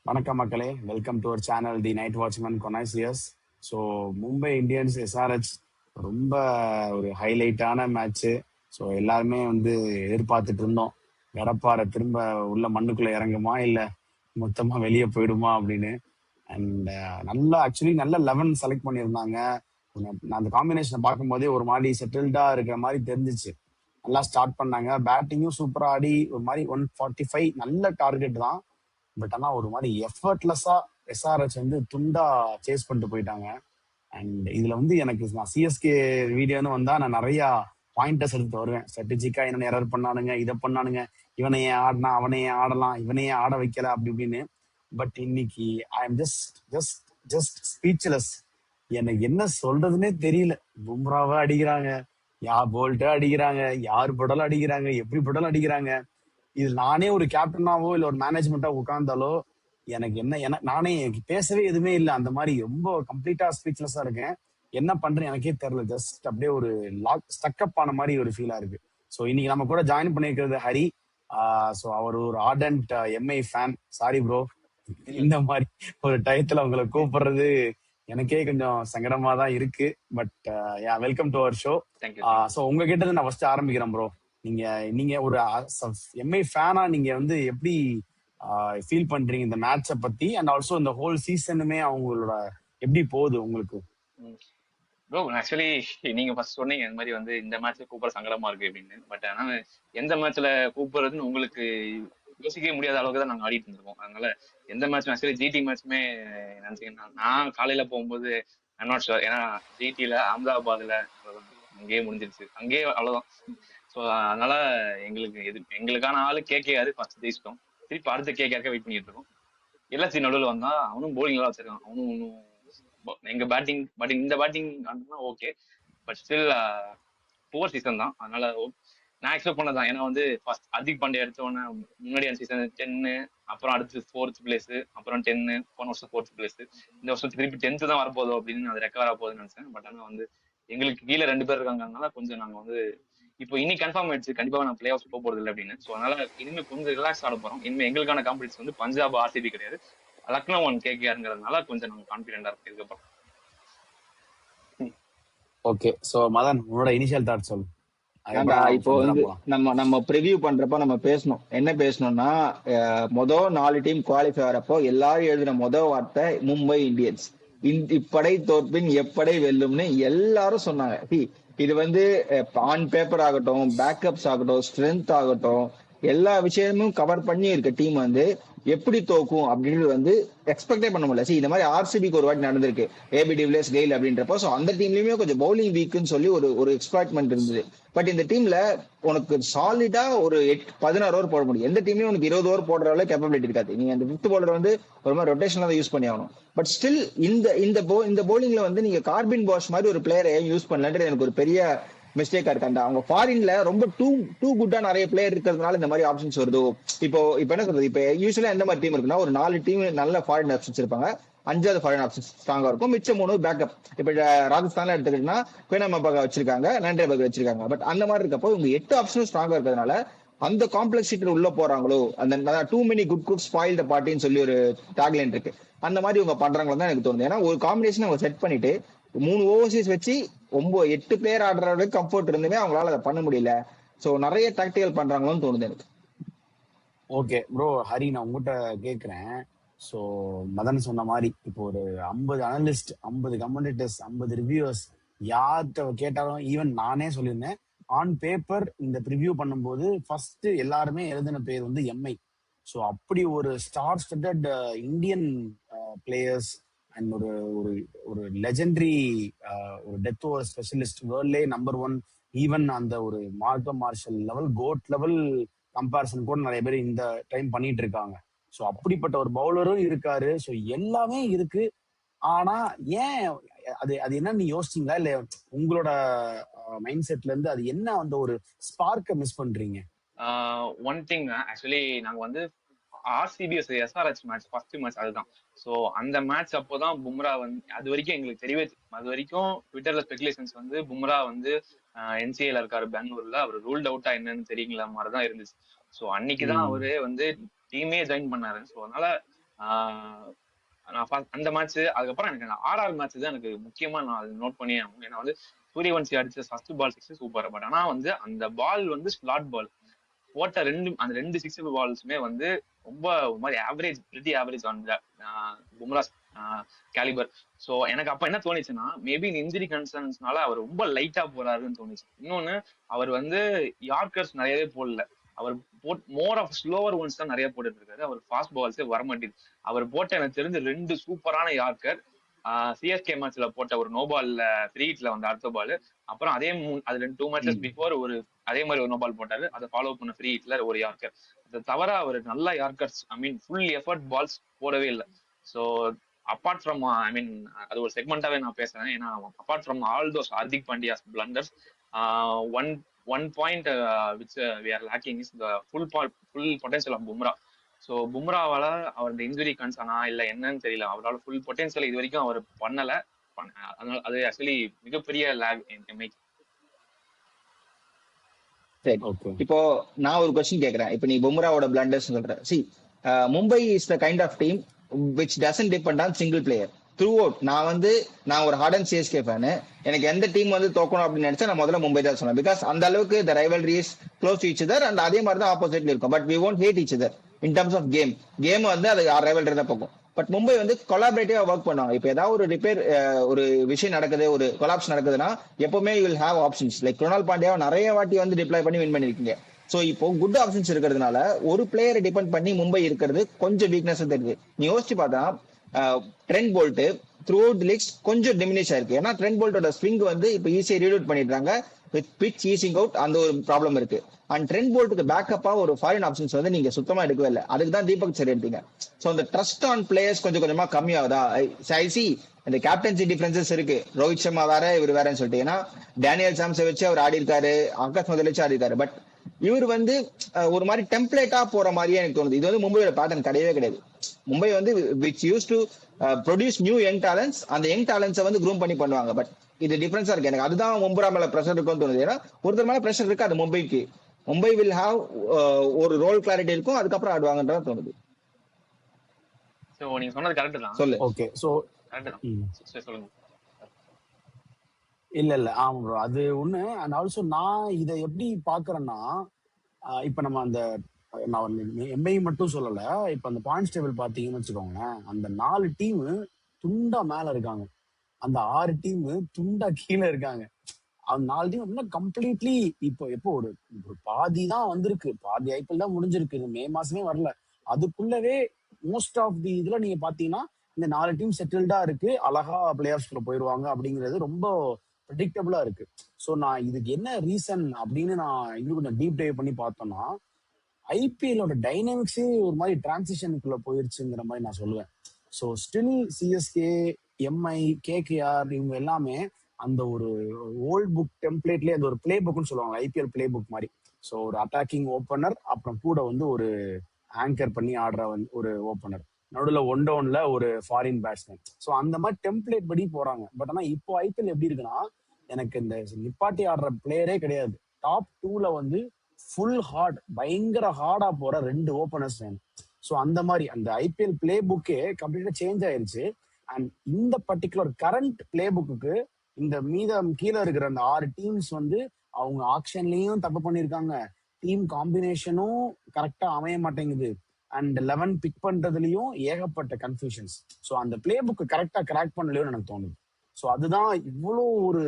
வணக்கம் மக்களே, welcome to our channel the night watchman connoisseurs. So Mumbai Indians SRH ரொம்ப ஒரு ஹைலைட்டான மேட்ச்சு. ஸோ எல்லாருமே எதிர்பார்த்துட்டு இருந்தோம், கடப்பாறை திரும்ப உள்ள மண்ணுக்குள்ள இறங்குமா இல்லை மொத்தமா வெளியே போயிடுமா அப்படின்னு. அண்ட் நல்லா ஆக்சுவலி நல்ல 11 செலக்ட் பண்ணியிருந்தாங்க. நான் அந்த காம்பினேஷனை பார்க்கும்போதே ஒரு மாதிரி செட்டில்டா இருக்கிற மாதிரி தெரிஞ்சிச்சு. நல்லா ஸ்டார்ட் பண்ணாங்க, பேட்டிங்கும் சூப்பரா ஆடி ஒரு மாதிரி 145 நல்ல டார்கெட் தான். பட் ஆனா ஒரு மாதிரி எஃபர்ட்லெஸ்ஸா எஸ்ஆர்ஹெச் துண்டா சேஸ் பண்ணிட்டு போயிட்டாங்க. அண்ட் இதுல எனக்கு நான் சிஎஸ்கே வீடியோன்னு வந்தா நான் நிறைய பாயிண்டர்ஸ் எடுத்து வருவேன். ஸ்ட்ராட்டஜிக்கா என்னென்ன எரர் பண்ணானுங்க, இதை பண்ணானுங்க, இவனை ஏன் ஆடினா அவனை ஏன் ஆடலாம், இவனை ஏன் ஆட வைக்கல அப்படி இப்படின்னு. பட் இன்னைக்கு I am just just just speechless. எனக்கு என்ன சொல்றதுன்னே தெரியல. பும்ராவை அடிக்கிறாங்க, போல்ட்டா அடிக்கிறாங்க, யார் படலும் அடிக்கிறாங்க, எப்படி படலும் அடிக்கிறாங்க. இது நானே ஒரு கேப்டனாவோ இல்ல ஒரு மேனேஜ்மெண்டா உட்கார்ந்தாலோ எனக்கு என்ன நானே பேசவே எதுவுமே இல்லை. அந்த மாதிரி ரொம்ப கம்ப்ளீட்டா ஸ்பீச்லெஸ்ஸா இருக்கேன். என்ன பண்றேன் எனக்கே தெரியல. ஜஸ்ட் அப்படியே ஒரு ஸ்டக்கப் ஆன மாதிரி ஒரு ஃபீலா இருக்கு. ஸோ இன்னைக்கு நம்ம கூட ஜாயின் பண்ணிருக்கிறது ஹரி. ஸோ அவர் ஒரு ardent Mi fan. Sorry bro, இந்த மாதிரி ஒரு டயத்துல உங்களை கூப்பிடுறது எனக்கே கொஞ்சம் சங்கடமா தான் இருக்கு. But welcome to our show. So உங்ககிட்ட நான் ஃபர்ஸ்ட் ஆரம்பிக்கிறேன் ப்ரோ. நீங்க நீங்க ஒரு எம்ஐ ஃபேனா நீங்க எப்படி ஃபீல் பண்றீங்க இந்த மேட்சை பத்தி? அண்ட் ஆல்சோ இந்த ஹோல் சீசனுமே அவங்களோட எப்படி போகுது உங்களுக்கு? ப்ரோ ஆக்சுவலி நீங்க ஃபர்ஸ்ட் சொன்னீங்க இந்த மாதிரி இந்த மேட்ச்ல கூப்பிட சங்கடமா இருக்கு அப்படின்னு. பட் ஆனா எந்த மேட்ச்ல கூப்பிடுறதுன்னு உங்களுக்கு யோசிக்கவே முடியாத அளவுக்கு தான் நாங்க ஆடிட்டு இருந்திருக்கோம். அதனால எந்த மேட்சும் ஆக்சுவலி ஜிடி மேட்ச்மே நினைச்சீங்கன்னா நான் காலையில போகும்போது ஐம் நாட் ஷுர். ஏன்னா ஜிடில அகமதாபாத்ல அங்கேயே முடிஞ்சிருச்சு, அங்கேயே அவ்வளவுதான். ஸோ அதனால எங்களுக்கான ஆளு கேகேஆர் ஃபர்ஸ்ட் ஜெயிச்சிட்டோம். திருப்பி அடுத்த கேகேஆருக்கே வெயிட் பண்ணிட்டு இருக்கோம். எல்எஸ்சி நடுவில் வந்தா அவனும் போலிங் நல்லா வச்சிருக்கான். அவனும் ஒன்றும் எங்க பேட்டிங் இந்த batting okay, but still poor season தான். அதனால நான் எக்ஸ்பெக்ட் பண்ணதான். ஏன்னா ஃபர்ஸ்ட் ஹர்திக் பாண்டியா எடுத்த உடனே முன்னாடி சீசன் 10, அப்புறம் அடுத்து 4th பிளேஸ், அப்புறம் 10, போன வருஷம் 4th பிளேஸ், இந்த வருஷம் திருப்பி 10th தான் வரப்போதோ அப்படின்னு அது ரெக்கவர் ஆக போகுதுன்னு நினைச்சேன். பட் ஆனா எங்களுக்கு கீழே 2 பேர் இருக்காங்கனால கொஞ்சம் நாங்க இப்போ இனி கன்ஃபார்ம் ஆயிடுச்சு கண்டிப்பா நான் பிளே ஆஃப் போக போறது இல்லை அப்படின்னு. ஸோ அதனால இனிமே கொஞ்சம் ரிலாக்ஸ் ஆட போறோம். இனிமே எங்களுக்கான காம்படிஷன் பஞ்சாப் ஆர்சிபி கிடையாது, லக்னோ ஒன் கேகேஆருங்கிறதுனால கொஞ்சம் நாங்க கான்பிடென்டா இருக்கு இதுக்கப்புறம். ஓகே, சோ மதன் உன்னோட இனிஷியல் தாட் சொல்லு. இப்போ நம்ம ப்ரிவியூ பண்றப்ப நம்ம பேசணும். என்ன பேசணும்னா, மொதல் 4 டீம் குவாலிஃபை ஆறப்போ எல்லாரும் எழுதின வார்த்தை மும்பை இந்தியன்ஸ் இப்படை தோற்பின் எப்படை வெல்லும்னு எல்லாரும் சொன்னாங்க. இது ஆன் பேப்பர் ஆகட்டும், பேக்கப்ஸ் ஆகட்டும், ஸ்ட்ரென்த் ஆகட்டும், எல்லா விஷயமும் கவர் பண்ணி இருக்க டீம் எப்படி தோக்கும் அப்படின்றது எக்ஸ்பெக்டே பண்ண முடியல. இந்த மாதிரி ஆர்சிபிக்கு ஒரு வாட்டி நடந்திருக்கு, ஏபி டிவிலியர்ஸ் கெயில் அப்படின்றப்போ. ஸோ அந்த டீம்லயுமே கொஞ்சம் பவுலிங் வீக்குன்னு சொல்லி ஒரு எக்ஸ்பெக்ட்மெண்ட் இருந்தது. பட் இந்த டீம்ல உனக்கு சாலிடா ஒரு 16 ஓவர் போட முடியும். எந்த டீம்லயும் உனக்கு 20 ஓவர் போடுற அளவுக்கு கேப்பபிலிட்டி இருக்காது. நீங்க அந்த 5th பவுலர் ஒரு மாதிரி ரொட்டேஷன்ல தான் யூஸ் பண்ணி ஆகணும். பட் ஸ்டில் இந்த பவுலிங்ல நீங்க கார்பின் பாஷ் மாதிரி ஒரு பிளேயரை யூஸ் பண்ணலன்றது எனக்கு ஒரு பெரிய மிஸ்டேக்கா இருக்காண்டா. அவங்க ஃபாரின்ல ரொம்ப டூ குட்டா நிறைய பிளேயர் இருக்கிறதுனால இந்த மாதிரி ஆப்ஷன்ஸ் வருதோ. இப்போ என்ன சொல்றது, இப்போ யூஸ்வலா எந்த மாதிரி டீம் இருக்குன்னா, ஒரு 4 டீம் நல்ல ஃபாரின் ஆப்ஷன்ஸ் இருப்பாங்க, 5வது ஃபாரின் ஆப்ஷன்ஸ் ஸ்ட்ராங்கா இருக்கும், மிச்சம் 3 பேக்கப். இப்ப ராஜஸ்தான்ல எடுத்துக்கிட்டா குவேனாமபாக வச்சிருக்காங்க, நாண்டேபர்க் வச்சிருக்காங்க. பட் அந்த மாதிரி இருக்கப்போ இவங்க 8 ஆப்ஷனும் ஸ்ட்ராங்கா இருக்கிறதுனால அந்த காம்ப்ளெக்சிட்டி உள்ள போறாங்களோ, அந்த too many good cooks spoil the பார்ட்டின்னு சொல்லி ஒரு டாக்லைன் இருக்கு. அந்த மாதிரி இவங்க பண்றாங்களோ தான் எனக்கு தோணுது. ஏன்னா ஒரு காம்பினேஷன் அவங்க செட் பண்ணிட்டு 3 ஓவர்சீஸ் வச்சு 8 பிளேயர் ஆடுற அளவுக்கு கம்ஃபர்ட் இருந்துமே அவங்களால அதை பண்ண முடியல. சோ நிறைய டாக்டிக்கல் பண்றாங்களோன்னு தோணுது எனக்கு. ஓகே ப்ரோ, ஹரி நான் உங்ககிட்ட கேட்கிறேன். ஸோ மதன் சொன்ன மாதிரி இப்போ ஒரு 50 அனலிஸ்ட், 50 கமெண்டேட்டர்ஸ், 50 ரிவ்யூவர்ஸ் யார்கிட்ட கேட்டாலும், ஈவன் நானே சொல்லியிருந்தேன், ஆன் பேப்பர் இந்த ப்ரிவியூ பண்ணும்போது ஃபர்ஸ்ட் எல்லாருமே எழுதின பேர் எம்ஐ. ஸோ அப்படி ஒரு star studded Indian players and ஒரு ஒரு ஒரு லெஜெண்டரி ஒரு டெத் ஓவர் ஸ்பெஷலிஸ்ட், வேர்ல்ட்லே நம்பர் 1, ஈவன் அந்த ஒரு Markram Marshall level, GOAT level comparison கூட நிறைய பேர் இந்த டைம் பண்ணிட்டு இருக்காங்க. ஸோ அப்படிப்பட்ட ஒரு பவுலரும் இருக்காரு. ஸோ எல்லாமே இருக்கு. ஆனா ஏன் அது என்னன்னு யோசிச்சீங்களா, இல்ல உங்களோட மைண்ட் செட்ல இருந்து அது என்ன ஒரு ஸ்பார்க்க மிஸ் பண்றீங்க? ஒன் திங் ஆக்சுவலி நாங்க RCB SRH match first match அதுதான். ஸோ அந்த மேட்ச் அப்போதான் பும்ரா அது வரைக்கும் எங்களுக்கு தெரியவே, அது வரைக்கும் ட்விட்டர்ல ஸ்பெகுலேஷன்ஸ் பும்ரா என்சிஏல இருக்காரு பெங்களூர்ல, அவர் ரூல்ட் அவுட்டா என்னன்னு தெரியல மாதிரிதான் இருந்துச்சு. ஸோ அன்னைக்குதான் அவரு டீமே ஜாயின் பண்ணாரு. ஸோ அதனால நான் அந்த மேட்ச், அதுக்கப்புறம் எனக்கு ஆர்ஆர் மேட்ச் தான் எனக்கு முக்கியமா நான் நோட் பண்ணி ஆகணும். ஏன்னா வந்து சூரியவன்சி அடிச்ச ஃபர்ஸ்ட் பால் 6 சூப்பர். பட் ஆனா வந்து அந்த பால் வந்து ஸ்லாட் பால் போட்ட அந்த 2 6 பால்ஸுமே வந்து ரொம்ப ஒரு மாதிரி ஆவரேஜ், பிரிட்டி ஆவரேஜ் அந்த பும்ரா கேலிபர். ஸோ எனக்கு அப்ப என்ன தோணுச்சுன்னா, மேபி இந்த இன்ஜுரி கன்சர்ன்ஸ்னால அவர் ரொம்ப லைட்டா போறாருன்னு தோணுச்சு. இன்னொன்னு, அவர் வந்து யார்கர்ஸ் நிறையவே போடல. அவர் மோர் ஆஃப் ஸ்லோவர் ஒன்ஸ் தான் நிறைய போட்டுட்டு இருக்காரு. அவர் ஃபாஸ்ட் பால்ஸே வரமாட்டேது. அவர் போட்ட எனக்கு தெரிஞ்ச 2 சூப்பரான யார்கர், சிஎஸ்கே மேட்ச்ல போட்ட ஒரு நோ பால்ல ஃப்ரீ ஹிட்ல வந்த அடுத்த பால், அப்புறம் அதே அது 2 மேட்சஸ் பிஃபோர் ஒரு அதே மாதிரி ஒரு நோ பால் போட்டாரு. அதை ஃபாலோ பண்ண ஃப்ரீ ஹிட்ல ஒரு யார்கர். அதை தவிர அவர் நல்ல யார்கர்ஸ், ஐ மீன் ஃபுல் எஃபர்ட் பால்ஸ் போடவே இல்லை. ஸோ அப்பார்ட் ஃப்ரம், ஐ மீன் அது ஒரு செக்மெண்டாவே நான் பேசுறேன். ஏன்னா apart from all those Hardik Pandyas blinders, one point which we are lacking is the full potential of Bumrah. So பும்ராவால அவரோட இன்ஜுரி கன்சர்னா இல்லை என்னன்னு தெரியல, அவரால் ஃபுல் பொட்டன்ஷியல் இது வரைக்கும் அவர் பண்ணல. அதனால அது ஆக்சுவலி மிகப்பெரிய லேக் எம்ஐக்கு. சரி, இப்போ நான் ஒரு கொஸ்டின் கேட்கறேன். இப்போ நீ பும்ராவோட பிளண்டர்ஸ் சொல்ற, Mumbai is the kind of team which doesn't depend on single player throughout. நான் ஒரு ஹார்ட் அண்ட் சிஎஸ்கே ஃபேனு. எனக்கு எந்த டீம் வந்து தோக்கணும் அப்படின்னு நினைச்சா நான் முதல்ல மும்பை தான் சொன்னேன். பிகாஸ் அந்த அளவுக்கு the rivalry is close to each other and அதே மாதிரி தான் ஆப்போசிட்ல இருக்கும். But we won't hate each other in terms of game வந்து அது rivalry தான் போகும். பட் மும்பை வந்து கொலாபரேட்டிவா ஒர்க் பண்ணுவாங்க. இப்போ ஏதாவது ஒரு ரிப்பேர், ஒரு விஷயம் நடக்குது, ஒரு கொலாப்ஸ் நடக்குதுன்னா எப்பவுமே you will have options. Like Kunal Pandya நிறைய வாட்டி வந்து டிப்ளாய் பண்ணி வின் பண்ணிருக்கீங்க. சோ இப்போ குட் ஆப்ஷன்ஸ் இருக்கிறதுனால ஒரு பிளேயரை டிபெண்ட் பண்ணி மும்பை இருக்கிறது கொஞ்சம் வீக்னஸ் தெரியுது. நீ யோசிச்சு பார்த்தா Trent Boult throughout leagues கொஞ்சம் டிமினிஷ் ஆயிருக்கு. ஏன்னா ட்ரெண்ட் போல்ட்டோட ஸ்விங் வந்து இப்போ ஈஸியா ரீலோட் பண்ணிடுறாங்க வித் பிச் ஈசிங் அவுட், அந்த ஒரு ப்ராப்ளம் இருக்கு. அண்ட் ட்ரெண்ட் போல்ட்டுக்கு பேக்கப்பா ஒரு ஃபாரின் ஆப்ஷன்ஸ் வந்து நீங்க சுத்தமா எடுக்கவே இல்லை. அதுக்கு தான் தீபக் சரி எடுத்தீங்க. ஸோ அந்த ட்ரஸ்ட் ஆன் பிளேயர்ஸ் கொஞ்சம் கொஞ்சமா கம்மியாகுதா? ஐசி இந்த கேப்டன்சி டிஃபரன்சஸ் இருக்கு. ரோஹித் சர்மா வேற, இவர் வேறன்னு சொல்லிட்டு. ஏன்னா டேனியல் சாம்ஸை வச்சு அவர் ஆடி இருக்காரு, ஆகாஷ் முதல் வச்சு ஆடி இருக்காரு. பட் இவர் வந்து ஒரு மாதிரி டெம்ப்ளேட்டா போற மாதிரியே எனக்கு தோணுது. இது வந்து மும்பையோட பேட்டர்ன் கிடையவே கிடையாது. மும்பை வந்து which use to produce new young talents, அந்த யங் டேலண்ட்ஸை வந்து க்ரூம் பண்ணி பண்ணுவாங்க. பட் இது டிஃபரன்ஸா இருக்கு. எனக்கு அதுதான் மும்பை மேல பிரஷர் இருக்கும்னு தோணுது. ஏன்னா ஒருத்தர் மேல பிரஷர் இருக்கு, அது மும்பைக்கு. மும்பை வில் ஹாவ் ஒரு ரோல் கிளாரிட்டி இருக்கும், அதுக்கப்புறம் ஆடுவாங்கன்றத தோணுது. சோ நீங்க சொன்னது கரெக்ட் தான். சொல்லு. ஓகே, சோ கரெக்ட் தான், சொல்லுங்க. இல்ல ஆமா ப்ரோ, அது ஒண்ணு. அண்ட் ஆல்சோ நான் இதை எப்படி பாக்குறேன்னா, இப்ப நம்ம அந்த நான் எம்ஐ மட்டும் சொல்லல, இப்ப அந்த பாயிண்ட்ஸ் டேபிள் பாத்தீங்கன்னு வச்சுக்கோங்களேன், அந்த 4 டீம் துண்டா மேல இருக்காங்க, அந்த 6 டீம் துண்டா கீழே இருக்காங்க. அந்த 4 டீம் அப்படின்னா கம்ப்ளீட்லி இப்போ எப்போ ஒரு பாதி தான் வந்திருக்கு, பாதி ஐபிஎல் தான் முடிஞ்சிருக்கு, இது மே மாசமே வரல. அதுக்குள்ளவே மோஸ்ட் ஆஃப் தி இதுல நீங்க பாத்தீங்கன்னா இந்த 4 டீம் செட்டில்டா இருக்கு, அழகா பிளே ஆஃப்ஸ்குள்ள போயிடுவாங்க அப்படிங்கிறது ரொம்ப ப்ரெடிக்டபிளா இருக்கு. ஸோ நான் இதுக்கு என்ன ரீசன் அப்படின்னு நான் இன்னும் கொஞ்சம் டீப் டைவ் பண்ணி பார்த்தோம்னா, ஐபிஎல்லோட டைனாமிக்ஸே ஒரு மாதிரி டிரான்சிஷனுக்குள்ள போயிருச்சுங்கிற மாதிரி நான் சொல்லுவேன். So still CSK, Mi, KKR இவங்க எல்லாமே அந்த ஒரு ஓல்ட் புக் டெம்ப்ளேட்லேயே அந்த ஒரு பிளே புக்னு சொல்லுவாங்க, ஐபிஎல் பிளே புக் மாதிரி. ஸோ ஒரு அட்டாக்கிங் ஓப்பனர், அப்புறம் கூட வந்து ஒரு ஆங்கர் பண்ணி ஆடுற ஒரு ஓப்பனர், நடுவில் ஒன் டவுன்ல ஒரு ஃபாரின் பேட்ஸ்மேன். ஸோ அந்த மாதிரி டெம்ப்ளேட் படி போறாங்க. பட் ஆனால் இப்போ ஐபிஎல் எப்படி இருக்குன்னா, எனக்கு இந்த நிப்பாட்டி ஆடுற பிளேயரே கிடையாது. டாப் 2ல வந்து ஃபுல் ஹார்ட், பயங்கர ஹார்டா போற 2 ஓப்பனர்ஸ் வேணும். ஸோ அந்த மாதிரி அந்த ஐபிஎல் பிளே புக்கே கம்ப்ளீட்டா சேஞ்ச் ஆயிருச்சு. அண்ட் இந்த பர்டிகுலர் கரண்ட் பிளே புக்கு இந்த மீதம் கீழே இருக்கிற அந்த 6 டீம்ஸ் வந்து அவங்க ஆக்ஷன்லயும் தப்பு பண்ணிருக்காங்க, டீம் காம்பினேஷனும் கரெக்டா அமைய மாட்டேங்குது, அண்ட் 11 பிக் பண்றதுலயும் ஏகப்பட்ட கன்ஃபியூஷன்ஸ். ஸோ அந்த பிளே புக் கரெக்டா கிராக் பண்ணலையோன்னு எனக்கு தோணுது. ஸோ அதுதான் இவ்வளோ ஒரு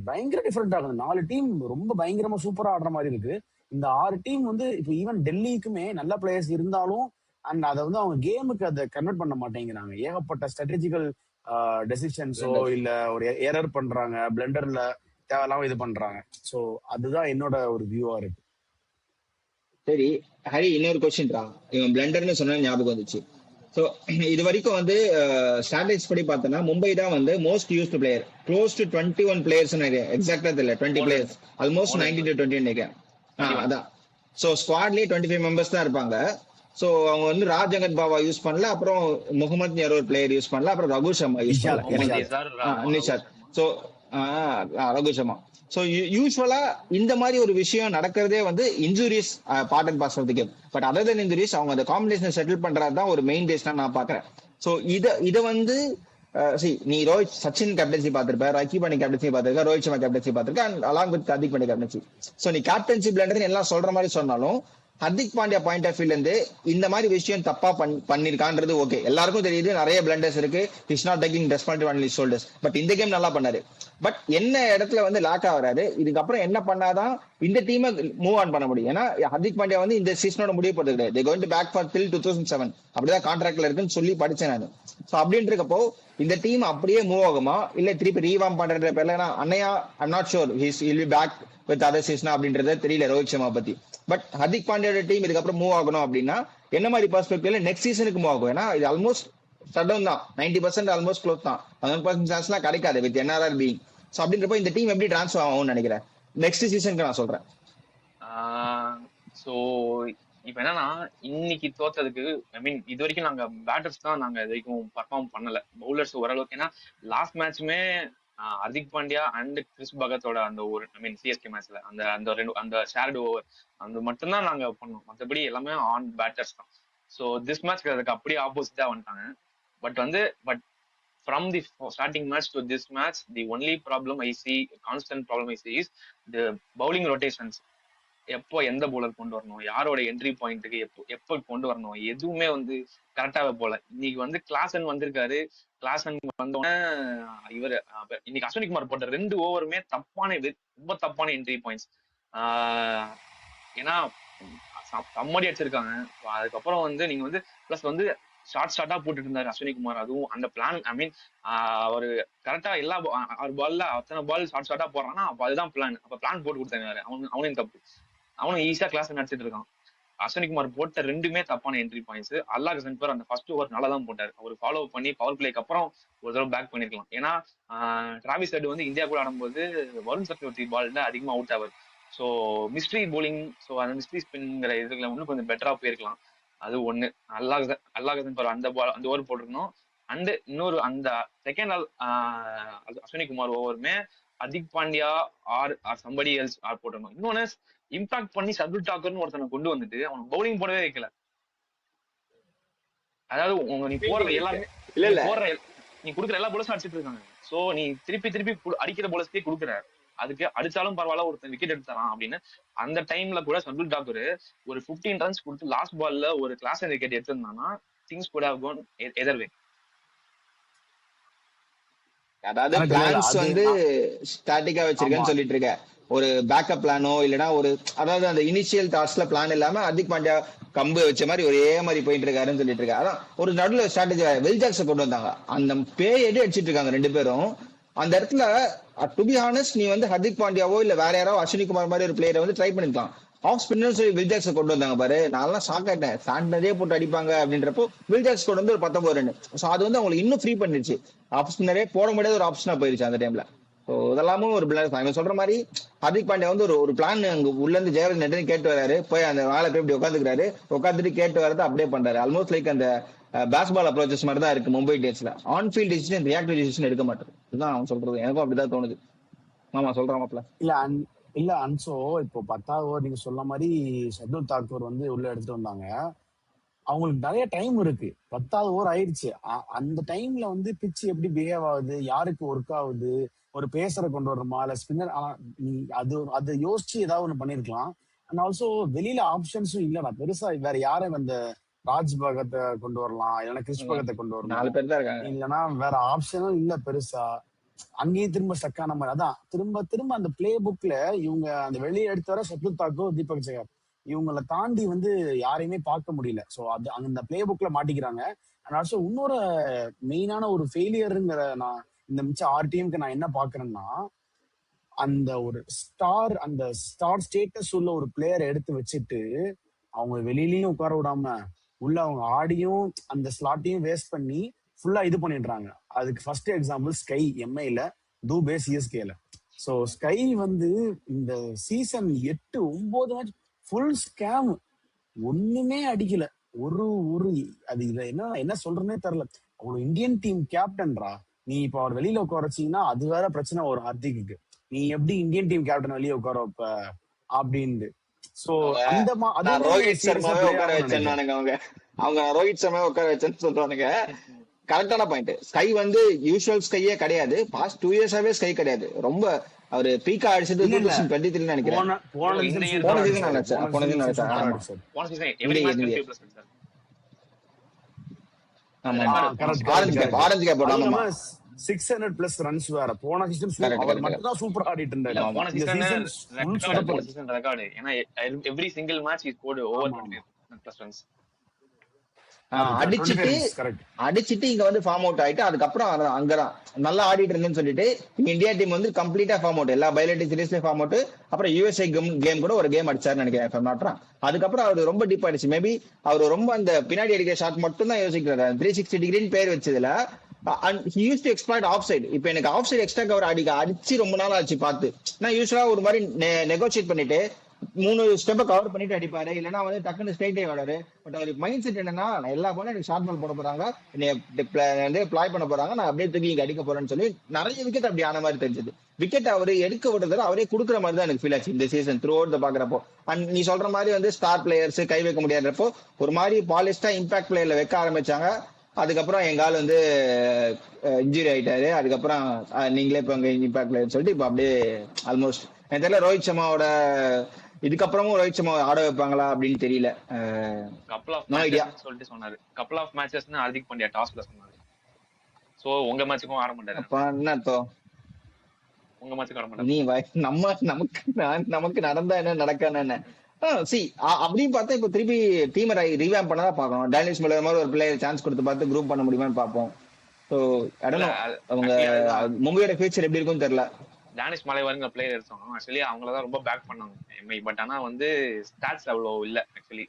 பயங்கர டிஃபரெண்ட் ஆகுது. 4 டீம் ரொம்ப பயங்கரமா சூப்பரா ஆடுற மாதிரி இருக்கு. இந்த 6 டீம் வந்து இப்போ ஈவன் டெல்லிக்குமே நல்ல பிளேயர்ஸ் இருந்தாலும் அண்ட் அதை வந்து அவங்க கேமுக்கு அதை கன்வெர்ட் பண்ண மாட்டேங்கிறாங்க. ஏகப்பட்ட ஸ்ட்ராட்டஜிக்கல் டெசிஷன்ஸோ இல்ல ஒரு எரர் பண்றாங்க, பிளண்டர்ல தேவையில்லாம இது பண்றாங்க. ஸோ அதுதான் என்னோட ஒரு வியூவா இருக்கு. சரி ஹரி, இன்னொரு கொஸ்டின்டா. இவன் பிளண்டர்னு சொன்ன ஞாபகம் வந்துச்சு. ஸோ இது வரைக்கும் வந்து ஸ்டாட்டிஸ்டிக்ஸ் படி பார்த்தோன்னா மும்பை தான் வந்து most used player, close to 21 players நினைக்கிறேன். எக்ஸாக்டா தெரியல, 20 பிளேயர்ஸ், ஆல்மோஸ்ட் 90 to 20 நினைக்கிறேன். அதான். ஸோ ஸ்குவாட்லயே 25 மெம்பர்ஸ் தான் இருப்பாங்க. ஸோ அவங்க வந்து ராஜகத் பாவா யூஸ் பண்ணல, அப்புறம் முகமது யாரோ ஒரு பிளேயர் யூஸ் பண்ணல, அப்புறம் ரகு சர்மா யூஸ் பண்ணல, நிஷாத். ஸோ ரகுஷமா. ஸோ யூஸ்வலா இந்த மாதிரி ஒரு விஷயம் நடக்கிறதே வந்து injuries part and parcel of the game. But other than injuries அவங்க அந்த காம்பினேஷன் செட்டில் பண்றது தான் ஒரு மெயின் டேஸ்னா நான் பாக்குறேன். ஸோ இதை வந்து நீ ரோஹித் சச்சின் கேப்டன்சி பார்த்திருப்ப, ரக்கி பண்ணி கேப்டன்சி பார்த்திருக்க, ரோஹித் சர்மா கேப்டன்சி பார்த்திருக்க, and along with Hardik Pandya captaincy. So நீ கேப்டன்சி பிளண்டர் எல்லாம் சொல்ற மாதிரி சொன்னாலும் ஹர்திக் பாண்டியா பாயிண்ட் ஆஃப் வியூல இருந்து இந்த மாதிரி விஷயம் தப்பா பண்ணிருக்கான்றது ஓகே, எல்லாருக்கும் தெரியுது. நிறைய பிளண்டர்ஸ் இருக்கு, is not taking responsibility on his shoulders. But இந்த கேம் நல்லா பண்ணாரு. பட் என்ன இடத்துல வந்து லாக் ஆகுறாரு, இதுக்கப்புறம் என்ன பண்ணாதான் இந்த டீமை மூவ் ஆன் பண்ண முடியும். ஏன்னா ஹர்திக் பாண்டியா வந்து இந்த சீசனோட முடிவு போட்டு கிடையாது. They going to back for till 2007 அப்படிதான் கான்ட்ராக்ட்ல இருக்குன்னு சொல்லி படிச்சேன் நான். ஸோ அப்படின்ட்டு இருக்கப்போ இந்த டீம் அப்படியே மூவ் ஆகுமா இல்ல திருப்பி ரீவாம் பண்ற பேர்ல அன்னையா I'm not sure his will be back with other season அப்படின்றத தெரியல ரோஹித் சர்மா பத்தி. பட் ஹர்திக் பாண்டியோட டீம் இதுக்கப்புறம் மூவ் ஆகணும் அப்படின்னா என்ன மாதிரி பெர்ஸ்பெக்டிவ்ல நெக்ஸ்ட் சீசனுக்கு மூவ் ஆகும். ஏன்னா இது ஆல்மோஸ்ட் ஷட் டவுன் தான், 90% ஆல்மோஸ்ட் க்ளோஸ் தான், 100% சான்ஸ்லாம் கிடைக்காது வித் என்ஆர்ஆர் பீயிங். ஸோ அப்படின்றப்போ இந்த டீம் எப்படி டிரான்ஸ்ஃபர் ஆகும்னு நினைக்கிறேன் நெக்ஸ்ட் சீசனுக்கு நான் சொல்றேன். ஸோ இப்போ என்னன்னா இன்னைக்கு தோத்ததுக்கு ஐ மீன் இது வரைக்கும் நாங்க பேட்டர்ஸ் தான் நாங்க இது வரைக்கும் பர்ஃபார்ம் பண்ணல, பவுலர்ஸ் ஓரளவுக்கு. ஏன்னா லாஸ்ட் மேட்ச்மே ஹர்திக் பாண்டியா அண்ட் கிறிஸ் பகத்தோட அந்த ஒரு ஐ மீன் சிஎஸ்கே மேட்ச்ல அந்த அந்த ரெண்டு அந்த ஷேர்டு ஓவர் அந்த மட்டும்தான் நாங்க பண்ணோம், மற்றபடி எல்லாமே ஆன் பேட்டர்ஸ் தான். ஸோ திஸ் மேட்ச்க்கு அதுக்கு அப்படியே ஆப்போசிட்டா வந்துட்டாங்க. But from the starting match to this match, the only problem I see, constant problem I see is the bowling rotations. எப்போ எந்த பவுலர் கொண்டு வரணும், யாரோட என்ட்ரி பாயிண்ட்டுக்கு எப்போ கொண்டு வரணும், எதுவுமே வந்து கரெக்டாக போல. இன்னைக்கு வந்து கிளாசன் வந்திருக்காரு, கிளாசன் வந்தோடனே இவர் இன்னைக்கு அஸ்வினி குமார் போட்ட 2 ஓவருமே ரொம்ப தப்பான என்ட்ரி பாயிண்ட்ஸ். ஏன்னா கம்மடி அடிச்சிருக்காங்க. அதுக்கப்புறம் வந்து நீங்க வந்து பிளஸ் வந்து ஷார்ட்டா போட்டுட்டு இருந்தாரு அஸ்வினி குமார். அதுவும் அந்த பிளான் ஐ மீன் அவரு கரெக்டா எல்லா 6 பால்ல அத்தனை பால் ஷார்ட்டா போடுறான்னா அப்ப அதுதான் பிளான். அப்ப பிளான் போட்டு கொடுத்தாங்க, அவனையும் தப்பு, அவனும் ஈஸியா கிளாஸ் நடிச்சிட்டு இருக்கான். அஸ்வினி குமார் போட்ட 2மே தப்பான என்ட்ரி பாயிண்ட்ஸ். அல்லாஹ் சென்பர் அந்த ஃபர்ஸ்ட் ஓவர் நல்லா தான் போட்டாரு, அவர் ஃபாலோ பண்ணி பவர் பிளேக்கு அப்புறம் ஒரு தடவை பேக் பண்ணிருக்கலாம். ஏன்னா டிராவிஸ் ஹெட் வந்து இந்தியா கூட ஆடும்போது வருண் சக்கரவர்த்தி பால்ல அதிகமா அவுட் ஆவார். ஸோ மிஸ்ட்ரி போலிங், ஸோ அந்த மிஸ்ட்ரி ஸ்பின்ங்கிற இதுல இன்னும் கொஞ்சம் பெட்டரா போயிருக்கலாம். அது ஒண்ணு. அல்லாஹ் அந்த ஓவர் போட்டிருக்கணும். அண்ட் இன்னொரு அந்த செகண்ட் அஸ்வினி குமார் ஓவருமே Hardik Pandya or somebody else or போட்டிருக்கணும். இன்னொன்னு இம்பாக்ட் பண்ணி சர்துல் டாக்கர்னு ஒருத்தனை கொண்டு வந்துட்டு அவனுக்கு பவுலிங் போடவே வைக்கல. அதாவது நீ போடுற எல்லாமே நீ குடுக்குற எல்லா போலர்ஸும் அடிச்சிட்டு இருக்காங்க. சோ நீ திருப்பி அடிக்கிற போலர்ஸ்க்கே குடுக்குற, அதுக்கு அடிச்சாலும் பரவாயில்ல ஒருத்தன் விக்கெட் எடுத்துறான் அப்படின்னு. அந்த டைம்ல கூட சர்துல் டாக்கூர் ஒரு 15 ரன்ஸ் கொடுத்து லாஸ்ட் பால்ல ஒரு கிளாஸ் விக்கெட் எடுத்திருந்தானா things could have gone either way. அதாவது பிளான்ஸ் வந்து ஸ்டாட்டிக்கா வச்சிருக்கேன்னு சொல்லிட்டு இருக்க, ஒரு பேக்கப் பிளானோ இல்லனா ஒரு அதாவது அந்த இனிஷியல் தாட்ஸ்ல பிளான் இல்லாம ஹர்திக் பாண்டியா கம்பு வச்ச மாதிரி ஒரே மாதிரி போயிட்டு இருக்காருன்னு சொல்லிட்டு இருக்காரு. அதான் ஒரு நடுவில் ஸ்ட்ராட்டஜி வில் ஜாக்ஸை கொண்டு வந்தாங்க, அந்த பேயடி அடிச்சிட்டு இருக்காங்க 2 பேரும். அந்த இடத்துல டு பி ஹானஸ்ட் நீ வந்து ஹர்திக் பாண்டியாவோ இல்ல வேற யாரோ அஸ்வினி குமார் மாதிரி ஒரு பிளேயரை வந்து ட்ரை பண்ணிக்கலாம். ஆஃப் ஸ்பின்னர் சொல்லி வில் ஜாக்ஸை கொண்டு வந்தாங்க பாரு, நான் ஷாக் ஆயிட்டேன். சாண்டதே போட்டு அடிப்பாங்க அப்படின்றப்போ வில் ஜாக்ஸ் கொண்டு வந்து ஒரு 19 ரன். ஸோ அது வந்து அவங்களுக்கு இன்னும் ஃப்ரீ பண்ணிருச்சு, ஆஃப் ஸ்பின்னரே போட முடியாத ஒரு ஆப்ஷனா போயிருச்சு அந்த டைம்ல. ஸோ இதெல்லாமும் ஒரு பிளான் சொல்ற மாதிரி ஹர்திக் பாண்டியா வந்து ஒரு பிளான் அங்க உள்ள இருந்து ஜெயவர்தன் நெட்டன் கேட்டு வராரு, போய் அந்த வேலை போய் இப்படி உட்காந்துட்டு கேட்டு வரது அப்படியே பண்றாரு. ஆல்மோஸ்ட் லைக் அந்த பேஸ்பால் அப்ரோச்சஸ் மாதிரி தான் இருக்கு மும்பை இந்தியன்ஸ்ல. On field decision reactive decision எடுக்க மாட்டேன், இதுதான் அவன் சொல்றது. எனக்கும் அப்படிதான் தோணுது. ஆமா சொல்றான் மாப்ள. இல்ல அன்சோ இப்போ 10வது ஓவர் நீங்க சொல்ல மாதிரி சர்துல் தாக்கூர் வந்து உள்ள எடுத்துட்டு வந்தாங்க. அவங்களுக்கு நிறைய டைம் இருக்கு, 10வது ஓவர் ஆயிடுச்சு. அந்த டைம்ல வந்து பிச் எப்படி பிஹேவ் ஆகுது, யாருக்கு ஒர்க் ஆகுது, ஒரு பேசரை கொண்டு வரணுமா இல்ல ஸ்பின்னர், நீ அதை யோசிச்சு ஏதாவது ஒண்ணு பண்ணிருக்கலாம். அண்ட் ஆல்சோ வெளியில ஆப்ஷன்ஸும் இல்லடா பெருசா. வேற யாரும் அந்த ராஜ் பகத்தை கொண்டு வரலாம், இல்லைன்னா கிறிஸ் பகத்தை கொண்டு வரலாம், 4 பேர் தான் இருக்காங்க, இல்லைன்னா வேற ஆப்ஷனும் இல்ல பெருசா. அங்கேயும் திரும்ப ஸ்டக் ஆன மாதிரி. அதான் திரும்ப அந்த பிளே புக்ல இவங்க அந்த வெளியே எடுத்து வர சர்துல் தாக்கூர், தீபக் சஹர் இவங்களை தாண்டி வந்து யாரையுமே பார்க்க முடியல. சோ அது அந்த பிளே புக்ல மாட்டிக்கிறாங்க. அண்ட் ஆல்சோ இன்னொரு மெயினான ஒரு ஃபெயிலியருங்கிற நான் இந்த மிச்சம் 6 டீமுக்கு நான் என்ன பாக்குறேன்னா, அந்த ஒரு ஸ்டார் ஸ்டேட்டஸ் உள்ள ஒரு பிளேயரை எடுத்து வச்சுட்டு அவங்க வெளியிலயும் உட்கார விடாம உள்ள அவங்க ஆடியும் அந்த ஸ்லாட்டையும் வேஸ்ட் பண்ணி ஃபுல்லா இது பண்ணிடுறாங்க. அதுக்கு ஃபர்ஸ்ட் எக்ஸாம்பிள் ஸ்கை எம்ஐல, தூபே சிஎஸ்கேல. சோ ஸ்கை வந்து இந்த சீசன் 8-9 மேட்ச் ஃபுல் ஸ்கேம், ஒண்ணுமே அடிக்கல. ஒரு அது இத என்ன சொல்றேன்னே தெரியல. அவ்வளவு இந்தியன் டீம் கேப்டன்ரா, நீ இப்போ அவர் வெளியில உட்கார வச்சீங்கன்னா அது வேற பிரச்சனை ஒரு ஹர்திக்கு. நீ எப்படி இந்தியன் டீம் கேப்டன் வெளியே உட்கார வைப்ப அப்படின்ட்டு. சோ அந்த நான் அதுவுமே ரோஹித் சீரியஸா சர்மாவே பிளே உட்கார ஆகும்னு வச்சேன் நினைக்கிறேன். அவங்க ரோஹித் சர்மாவே உட்கார வச்சேன்னு சொல்றானுங்க. கரெக்டான பாயிண்ட். ஸ்கை வந்து யூஸ்வல் ஸ்கையே கிடையாது, பாஸ்ட் 2 இயர்ஸாவே ஸ்கை கிடையாது. ரொம்ப அவரு பீக்கா அடிச்சது இல்ல இல்ல 2023 நினைக்கிறேன். போன போன bro, இந்த சீசன் year போன சூப்பரா சீசன் அடிச்சாரு. நினைச்சேன், போன போன சீசன் சீசன் நினைச்சேன். சூப்பரா ஆமா, அடிச்சாரு. போன சீசன் இந்த எவ்ரி மேட்ச் இந்த 20 பிளஸ் அடிச்சாரு. அது ஆமா ரெக்கார்டு போன correct season. Orange correct cap, correct. Orange cap. அதுவும் ஆமா, இல்லாம 600 பிளஸ் ரன்ஸ் வேற. போன சீசன் கரெக்ட் அவர் கரெக்ட் மட்டும் தான் சூப்பரா ஆடிட்டு இல்ல இருந்தாரு. ஆமா போன இந்த சீசன் சீசன் ஃபுல் ரெக்கார்டு, போன சொதப்பல். Season record. ஏன்னா every single match is scored over ஆமா ஆமா 25 பிளஸ் ரன்ஸ். கரெக்ட். 25 அடிச்சிட்டு ரன்ஸ் கரெக்ட். இங்க வந்து ஃபார்ம் அவுட் ஆயிட்டு அதுக்கப்புறம் அங்கதான் நல்லா ஆடிட்டு இருந்தேன்னு சொல்லிட்டு இந்தியா டீம் வந்து கம்ப்ளீட்டா ஃபார்ம் அவுட், எல்லா பைலேட்டிவ் சீரீஸ்லயும் ஃபார்ம் அவுட். அப்புறம் யூஎஸ்ஏ கேம் கூட ஒரு கேம் அடிச்சாருன்னு நினைக்கிறேன். அதுக்கப்புறம் அவர் ரொம்ப டீப் ஆயிடுச்சு. மேபி அவர் ரொம்ப அந்த பின்னாடி அடிக்கிற ஷாட் மட்டும் தான் யோசிக்கிறாரு. 360 டிகிரின்னு பேர் வச்சதுல he used to exploit offside. இப்போ எனக்கு ஆஃப் சைடு எக்ஸ்ட்ரா கவர் அடிச்சு ரொம்ப நாள் ஆச்சு பார்த்து. நான் யூஸ்வலா ஒரு மாதிரி நெகோசியேட் பண்ணிட்டு 3 ஸ்டெப்பை கவர் பண்ணிட்டு அடிப்பாரு, இல்லைன்னா வந்து டக்குன்னு ஸ்ட்ரைட்டே விளாரு. பட் அவருக்கு மைண்ட் செட் என்னன்னா, நான் எல்லா போல எனக்கு ஷார்ட் பால் போட போறாங்க, என்னை பிளாய் பண்ண போறாங்க, நான் அப்படியே தூக்கி இங்க அடிக்க போறேன்னு சொல்லி நிறைய விக்கெட் அப்படி ஆன மாதிரி தெரிஞ்சது. விக்கெட் அவரு எடுக்க விடுறதுல அவரே கொடுக்குற மாதிரி தான் எனக்கு ஃபீல் ஆச்சு இந்த சீசன் த்ரூ அவுட் பாக்குறப்போ. அண்ட் நீ சொல்ற மாதிரி வந்து ஸ்டார் பிளேயர்ஸ் கை வைக்க முடியாதப்போ ஒரு மாதிரி பாலிஸ்டா இம்பாக்ட் பிளேயர்ல வைக்க ஆரம்பிச்சாங்க. அதுக்கப்புறம் எங்க ஆள் வந்து இன்ஜுரி ஆயிட்டாரு. அதுக்கப்புறம் நீங்களே இப்ப இம்பாக்ட் பிளேயர் சொல்லிட்டு இப்ப அப்படியே ஆல்மோஸ்ட் எனக்கு தெரியல ரோஹித் சர்மாவோட இதுக்கப்புறமும் ரோஹித் சர்மா ஆட வைப்பாங்களா அப்படின்னு தெரியல. Couple of no idea. Matches சொல்லிட்டு சொன்னாரு. கப்பல் ஆஃப் மேட்சஸ்னு ஹார்திக் பாண்டியா டாஸ்ல சொன்னாரு. சோ உங்க மேட்சுக்கும் ஆட மாட்டாரு. அப்ப என்ன அர்த்தம்? உங்க மேட்சுக்கும் ஆட மாட்டாரு. நீ நமக்கு நடந்தா என்ன நடக்கான என்ன அப்படின்னு பார்த்தா இப்ப திருப்பி டீம் ரீவேம் பண்ணதான் பாக்கணும். டேனிஷ் மில்லர் மாதிரி ஒரு பிளேயர் சான்ஸ் கொடுத்து பார்த்து குரூப் பண்ண முடியுமான்னு பார்ப்போம். ஸோ அவங்க மும்பையோட ஃபியூச்சர் எப்படி இருக்கும்னு தெரியல. டேனிஷ் மலைவாருங்க பிளேயர் எடுத்தோம். ஆக்சுவலி அவங்களதான் ரொம்ப பேக் பண்ணாங்க எம்ஐ. பட் ஆனா வந்து ஸ்டாட்ஸ் அவ்வளோ இல்ல. ஆக்சுவலி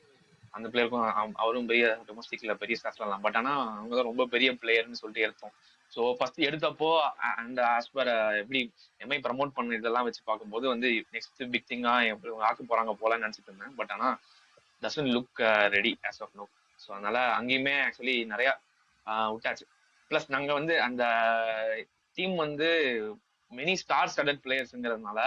அந்த பிளேயருக்கும் அவரும் பெரிய டொமஸ்டிக்ல பெரிய ஸ்டாட்ஸ்லாம். பட் ஆனா அவங்க தான் ரொம்ப பெரிய பிளேயர்னு சொல்லிட்டு எடுத்தோம். ஸோ ஃபர்ஸ்ட் எடுத்தப்போ அந்த ஆஸ் பர் எப்படி எம்ஐ ப்ரமோட் பண்ண இதெல்லாம் வச்சு பார்க்கும்போது வந்து நெக்ஸ்ட் பிக் திங்கா எப்படி ஆக்க போறாங்க போலான்னு நினைச்சிட்டு இருந்தேன். பட் ஆனா doesn't look ready as of now. So அதனால அங்கேயுமே ஆக்சுவலி நிறைய விட்டாச்சு. பிளஸ் நாங்க வந்து அந்த டீம் வந்து மெனி ஸ்டார் ஸ்டடட் பிளேயர்ஸ்ங்கிறதுனால